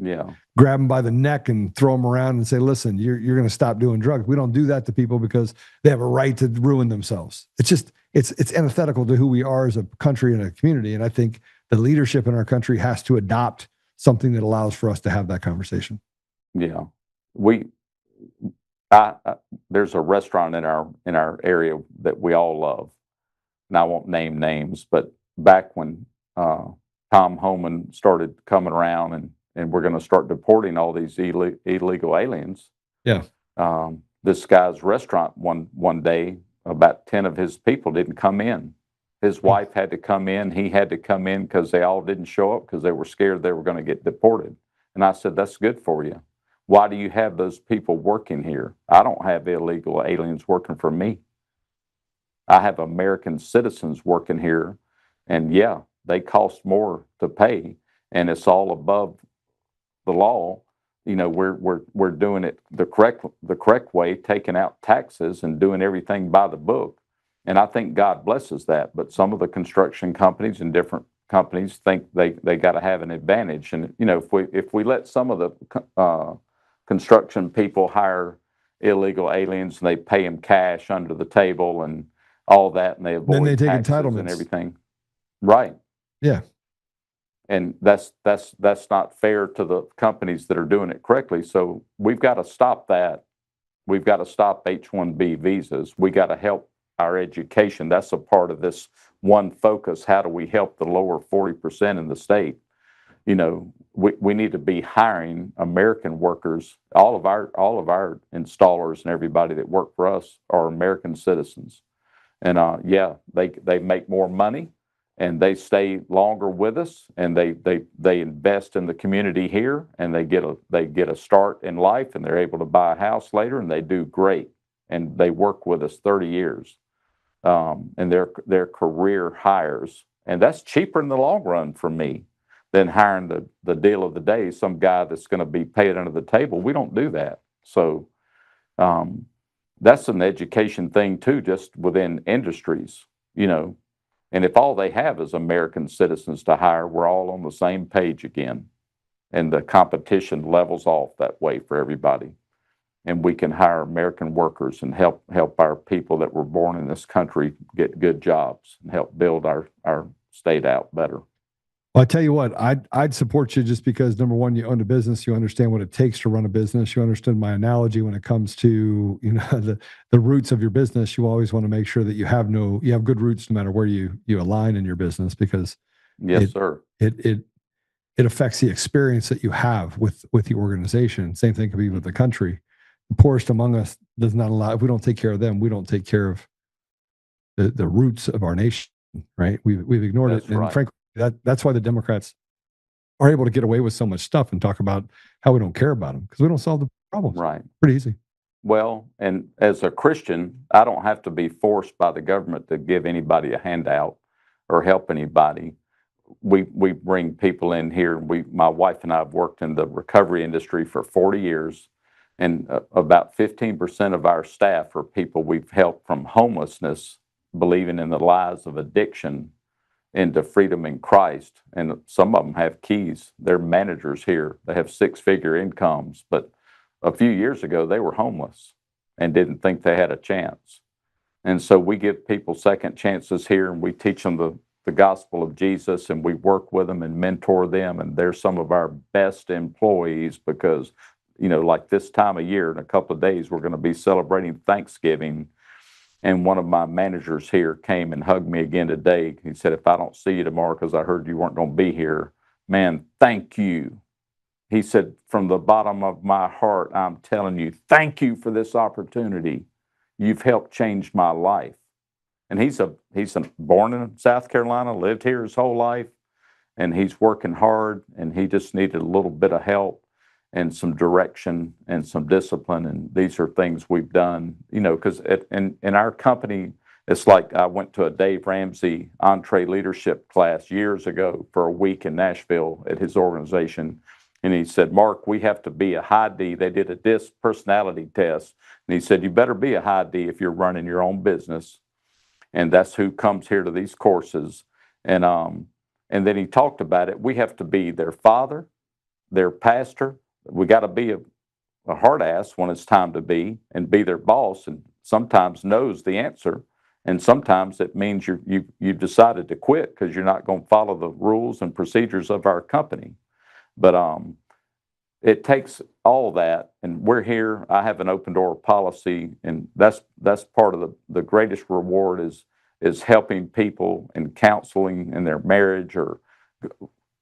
grab them by the neck and throw them around and say, "Listen, you're going to stop doing drugs." We don't do that to people because they have a right to ruin themselves. It's just it's antithetical to who we are as a country and a community. And I think the leadership in our country has to adopt something that allows for us to have that conversation. Yeah, there's a restaurant in our area that we all love, and I won't name names, but back when Tom Homan started coming around and we're going to start deporting all these illegal aliens. Yeah. This guy's restaurant one day, about 10 of his people didn't come in. His wife had to come in. He had to come in because they all didn't show up because they were scared they were going to get deported. And I said, "That's good for you. Why do you have those people working here? I don't have illegal aliens working for me. I have American citizens working here, and yeah, they cost more to pay, and it's all above the law. We're doing it the correct way, taking out taxes and doing everything by the book. And I think God blesses that. But some of the construction companies and different companies think they got to have an advantage. And if we let some of the construction people hire illegal aliens and they pay them cash under the table and all that, and they avoid then they take taxes entitlements and everything, right? Yeah. And that's not fair to the companies that are doing it correctly. So we've got to stop that. We've got to stop H-1B visas. We got to help our education. That's a part of this one focus. How do we help the lower 40% in the state? We need to be hiring American workers. All of our installers and everybody that work for us are American citizens. And they make more money, and they stay longer with us, and they invest in the community here, and they get a start in life, and they're able to buy a house later, and they do great, and they work with us 30 years, and they're career hires, and that's cheaper in the long run for me than hiring the deal of the day, some guy that's going to be paid under the table. We don't do that. So that's an education thing too, just within industries. And if all they have is American citizens to hire, we're all on the same page again. And the competition levels off that way for everybody. And we can hire American workers and help our people that were born in this country get good jobs and help build our state out better. Well, I tell you what, I'd support you just because, number one, you own a business, you understand what it takes to run a business. You understand my analogy when it comes to, the roots of your business. You always want to make sure that you have good roots no matter where you align in your business, because Yes, sir. it affects the experience that you have with the organization. Same thing could be with the country. The poorest among us does not allow, if we don't take care of them, we don't take care of the roots of our nation, right? We've ignored That's it. And right. frankly, that's why the Democrats are able to get away with so much stuff and talk about how we don't care about them, because we don't solve the problems. Right. Pretty easy. Well, and as a Christian, I don't have to be forced by the government to give anybody a handout or help anybody. We bring people in here. My wife and I have worked in the recovery industry for 40 years, and about 15% of our staff are people we've helped from homelessness, believing in the lies of addiction, into freedom in Christ. And some of them have keys. They're managers here. They have six-figure incomes, but a few years ago they were homeless and didn't think they had a chance. And so we give people second chances here, and we teach them the gospel of Jesus, and we work with them and mentor them. And they're some of our best employees because, like this time of year, in a couple of days, we're going to be celebrating Thanksgiving. And one of my managers here came and hugged me again today. He said, "If I don't see you tomorrow because I heard you weren't going to be here, man, thank you." He said, "From the bottom of my heart, I'm telling you, thank you for this opportunity. You've helped change my life." And he's born in South Carolina, lived here his whole life, and he's working hard, and he just needed a little bit of help and some direction and some discipline. And these are things we've done, because in our company, it's like I went to a Dave Ramsey entree leadership class years ago for a week in Nashville at his organization. And he said, "Mark, we have to be a high D." They did a DISC personality test. And he said, "You better be a high D if you're running your own business." And that's who comes here to these courses. And then he talked about it. We have to be their father, their pastor. We got to be a hard ass when it's time to be, and be their boss, and sometimes knows the answer. And sometimes it means you've decided to quit because you're not going to follow the rules and procedures of our company. But it takes all that, and we're here. I have an open door policy, and that's part of the greatest reward is helping people and counseling in their marriage, or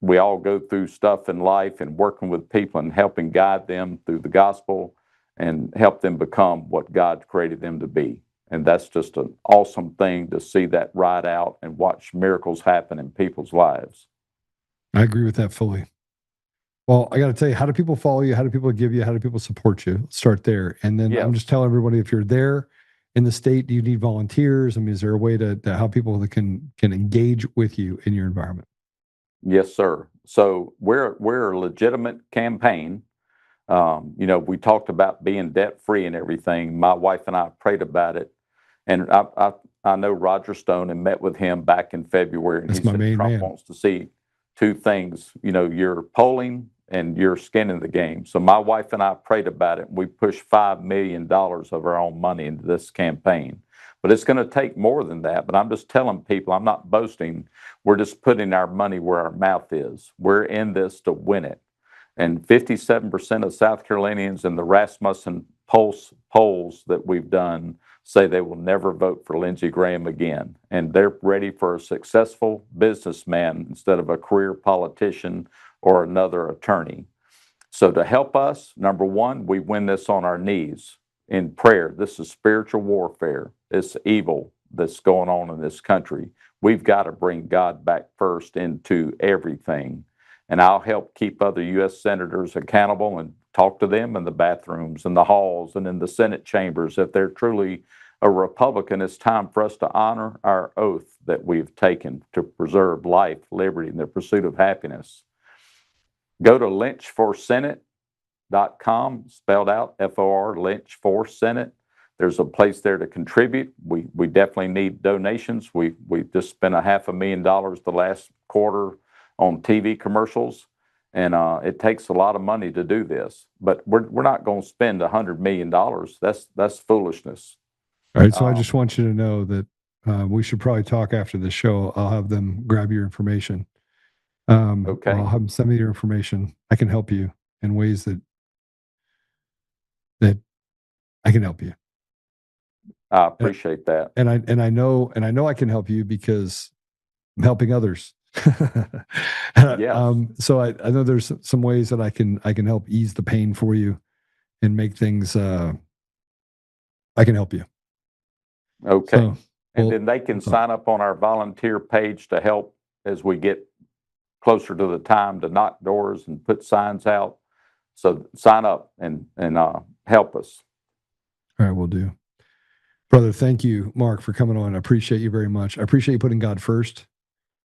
we all go through stuff in life, and working with people and helping guide them through the gospel and help them become what God created them to be. And that's just an awesome thing to see that ride out and watch miracles happen in people's lives. I agree with that fully. Well, I got to tell you, how do people follow you? How do people give you? How do people support you? Let's start there. And then I'm just telling everybody, if you're there in the state, do you need volunteers? I mean, is there a way to how people that can engage with you in your environment? Yes, sir. So we're a legitimate campaign. We talked about being debt free and everything. My wife and I prayed about it, and I know Roger Stone and met with him back in February, and That's he my said main Trump man. wants to see two things. Your polling and your skin in the game. So my wife and I prayed about it. We pushed $5 million of our own money into this campaign. But it's going to take more than that. But I'm just telling people, I'm not boasting. We're just putting our money where our mouth is. We're in this to win it. And 57% of South Carolinians in the Rasmussen polls that we've done say they will never vote for Lindsey Graham again. And they're ready for a successful businessman instead of a career politician or another attorney. So to help us, number one, we win this on our knees in prayer. This is spiritual warfare. It's evil that's going on in this country. We've got to bring God back first into everything. And I'll help keep other U.S. senators accountable and talk to them in the bathrooms and the halls and in the Senate chambers. If they're truly a Republican, it's time for us to honor our oath that we've taken to preserve life, liberty, and the pursuit of happiness. Go to lynchforsenate.com, spelled out F-O-R, Lynch for Senate. there's a place there to contribute. We definitely need donations. We just spent $500,000 the last quarter on TV commercials, and it takes a lot of money to do this. But we're not going to spend $100 million. That's foolishness. All right. So I just want you to know that we should probably talk after the show. I'll have them grab your information. Okay. I'll have them send me your information. I can help you in ways that I can help you. I appreciate that. And I know I can help you because I'm helping others. Yes. So I know there's some ways that I can help ease the pain for you and make things I can help you. Okay. So, and then they can sign up on our volunteer page to help as we get closer to the time to knock doors and put signs out. So sign up and help us. All right, we'll do. Brother, thank you, Mark, for coming on. I appreciate you very much. I appreciate you putting God first,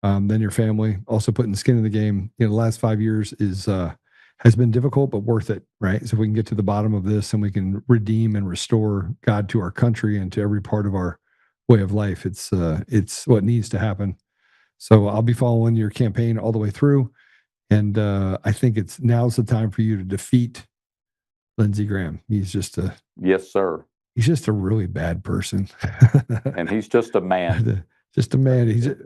then your family, also putting skin in the game. The last 5 years has been difficult, but worth it, right? So if we can get to the bottom of this and we can redeem and restore God to our country and to every part of our way of life, it's what needs to happen. So I'll be following your campaign all the way through, and I think now's the time for you to defeat Lindsey Graham. He's just yes, sir. He's just a really bad person. And he's just a man. Just a man.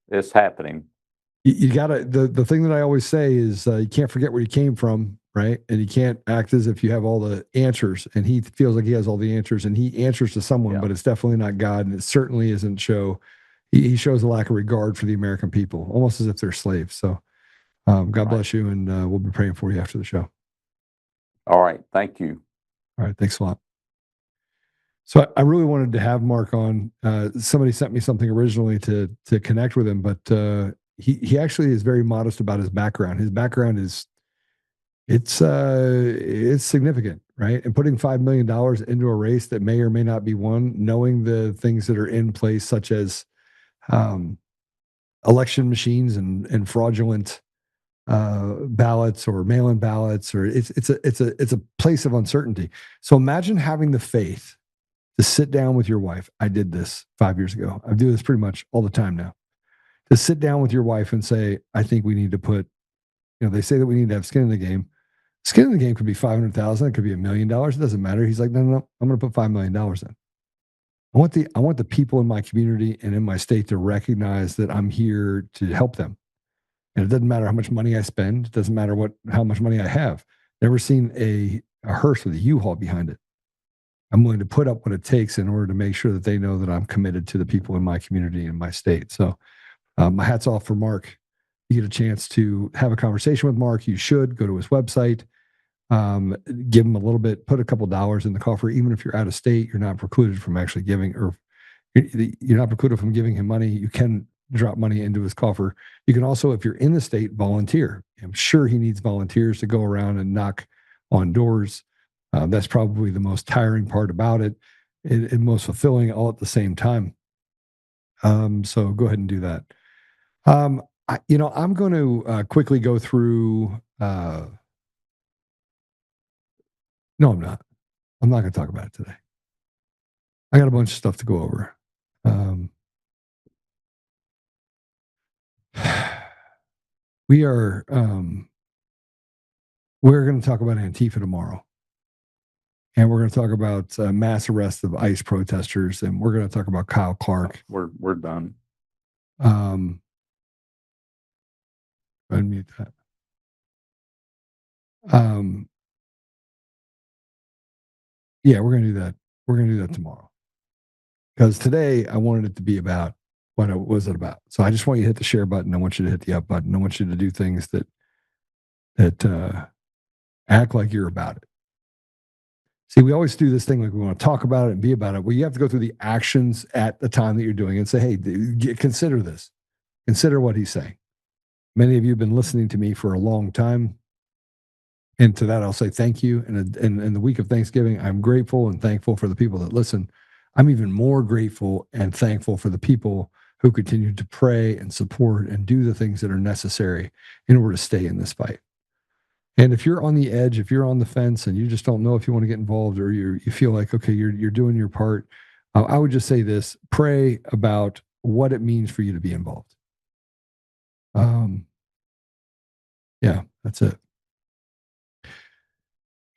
It's happening. You gotta, the thing that I always say is you can't forget where you came from, right? And you can't act as if you have all the answers. And he feels like he has all the answers, and he answers to someone, but it's definitely not God, and it certainly isn't he shows a lack of regard for the American people, almost as if they're slaves. So God bless you, and we'll be praying for you after the show. All right. Thank you. All right. Thanks a lot. So I really wanted to have Mark on. Somebody sent me something originally to connect with him, but he actually is very modest about his background. His background it's significant, right? And putting $5 million into a race that may or may not be won, knowing the things that are in place, such as election machines and fraudulent ballots or mail-in ballots, or it's a place of uncertainty. So imagine having the faith to sit down with your wife. I did this 5 years ago. I do this pretty much all the time now. To sit down with your wife and say, I think we need to put, they say that we need to have skin in the game. Skin in the game could be $500,000. It could be $1 million. It doesn't matter. He's like, no. I'm going to put $5 million in. I want the people in my community and in my state to recognize that I'm here to help them. And it doesn't matter how much money I spend. It doesn't matter how much money I have. Never seen a hearse with a U-Haul behind it. I'm willing to put up what it takes in order to make sure that they know that I'm committed to the people in my community and my state. So my hat's off for Mark. You get a chance to have a conversation with Mark, you should go to his website, give him a little bit, put a couple dollars in the coffer. Even if you're out of state, you're not precluded from actually giving, or you're not precluded from giving him money. You can drop money into his coffer. You can also, if you're in the state, volunteer. I'm sure he needs volunteers to go around and knock on doors. That's probably the most tiring part about it and most fulfilling all at the same time. So go ahead and do that. I'm going to quickly go through. No, I'm not. I'm not going to talk about it today. I got a bunch of stuff to go over. We're going to talk about Antifa tomorrow. And we're going to talk about mass arrests of ICE protesters, and we're going to talk about Kyle Clark. We're done. Unmute that. Yeah, we're going to do that. We're going to do that tomorrow. Because today I wanted it to be about what was it about. So I just want you to hit the share button. I want you to hit the up button. I want you to do things that act like you're about it. See, we always do this thing like we want to talk about it and be about it. Well, you have to go through the actions at the time that you're doing it and say, hey, consider this. Consider what he's saying. Many of you have been listening to me for a long time. And to that, I'll say thank you. And in the week of Thanksgiving, I'm grateful and thankful for the people that listen. I'm even more grateful and thankful for the people who continue to pray and support and do the things that are necessary in order to stay in this fight. And if you're on the edge, if you're on the fence and you just don't know if you want to get involved, or you feel like, okay, you're doing your part, I would just say this: pray about what it means for you to be involved. Yeah, that's it.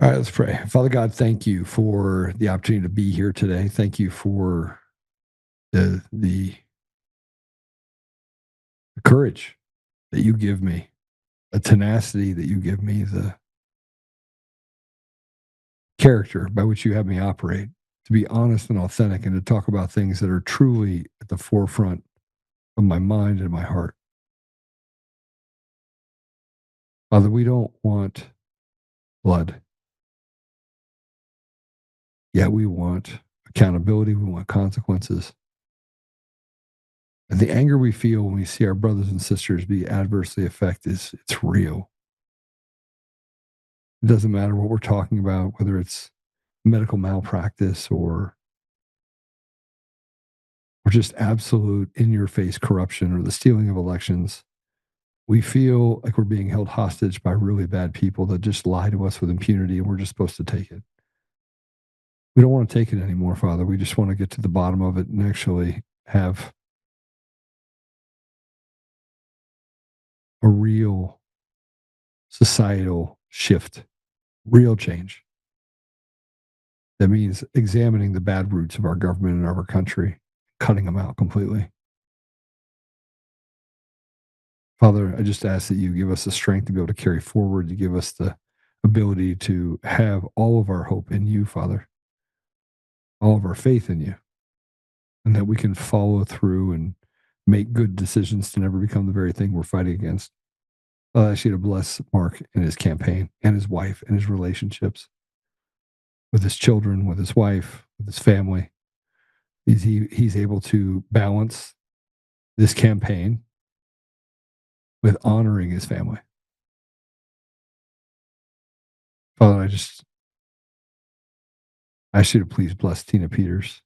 All right, let's pray. Father God, thank you for the opportunity to be here today. Thank you for the courage that you give me, the tenacity that you give me, the character by which you have me operate, to be honest and authentic, and to talk about things that are truly at the forefront of my mind and my heart. Father, we don't want blood. Yet we want accountability. We want consequences. And the anger we feel when we see our brothers and sisters be adversely affected, it's real. It doesn't matter what we're talking about, whether it's medical malpractice or just absolute in-your-face corruption or the stealing of elections. We feel like we're being held hostage by really bad people that just lie to us with impunity, and we're just supposed to take it. We don't want to take it anymore, Father. We just want to get to the bottom of it and actually have a real societal shift, real change. That means examining the bad roots of our government and our country, cutting them out completely. Father, I just ask that you give us the strength to be able to carry forward, to give us the ability to have all of our hope in you, Father, all of our faith in you, and that we can follow through and make good decisions to never become the very thing we're fighting against. I ask you to bless Mark in his campaign and his wife and his relationships with his children, with his wife, with his family. He's able to balance this campaign with honoring his family. Father, I ask you to please bless Tina Peters.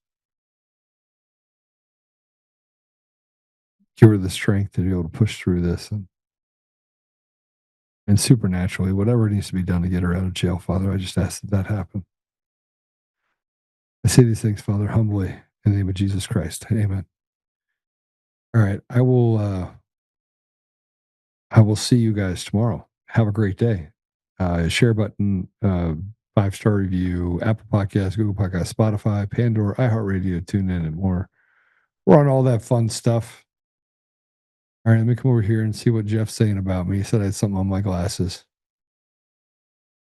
Give her the strength to be able to push through this and supernaturally, whatever needs to be done to get her out of jail, Father, I just ask that happen. I say these things, Father, humbly in the name of Jesus Christ. Amen. All right. I will see you guys tomorrow. Have a great day. Share button, 5-star review, Apple Podcasts, Google Podcasts, Spotify, Pandora, iHeartRadio, TuneIn, and more. We're on all that fun stuff. All right, let me come over here and see what Jeff's saying about me. He said I had something on my glasses.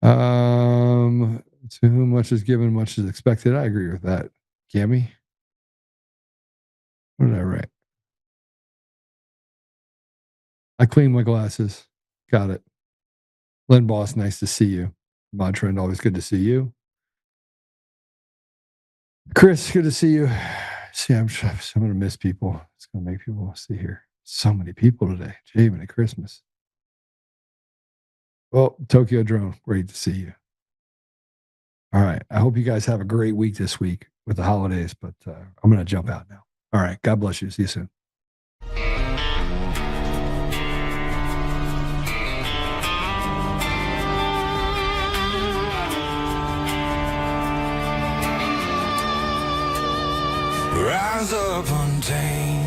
To whom much is given, much is expected. I agree with that. Gammy? What did I write? I cleaned my glasses. Got it. Len Boss, nice to see you. Mod Trend, always good to see you. Chris, good to see you. See, I'm going to miss people. It's going to make people see here. So many people today. Jamie, Christmas. Well, Tokyo Drone, great to see you. All right. I hope you guys have a great week this week with the holidays, but I'm going to jump out now. All right. God bless you. See you soon. Rise up untamed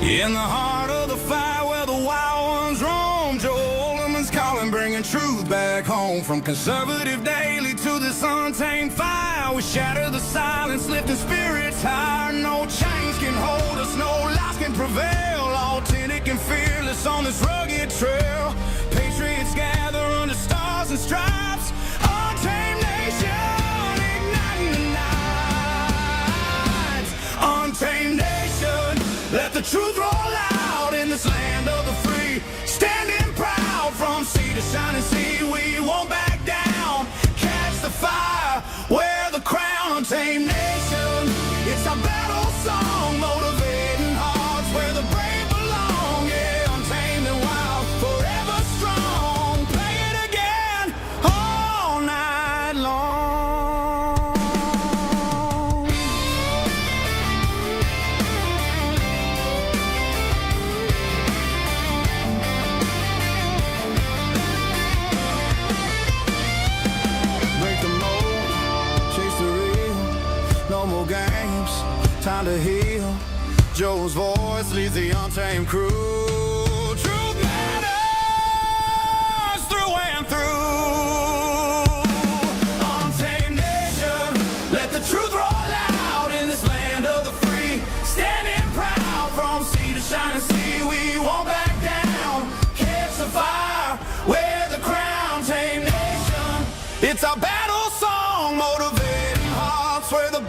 in the heart of the fire where the wild ones roam. Joe Oltmann's calling, bringing truth back home. From conservative daily to this untamed fire, we shatter the silence, lifting spirits higher. No chains can hold us, no lies can prevail. Authentic and fearless on this rugged trail. Patriots gather under stars and stripes. Untamed nation, igniting the night. Untamed nation, let the truth roll out in this land of the free. Standing proud from sea to shining sea, we won't back down. Catch the fire, wear the crown. Untamed nation, it's our battle song, motivating hearts where the brave belong. Yeah, untamed and wild, forever strong. Play it again all night long. the hill. Joe's voice leads the untamed crew. Truth matters through and through. Untamed nation, let the truth roll out in this land of the free. Standing proud from sea to shining sea, we won't back down. Catch the fire, wear the crown, tame nation. It's our battle song, motivating hearts where the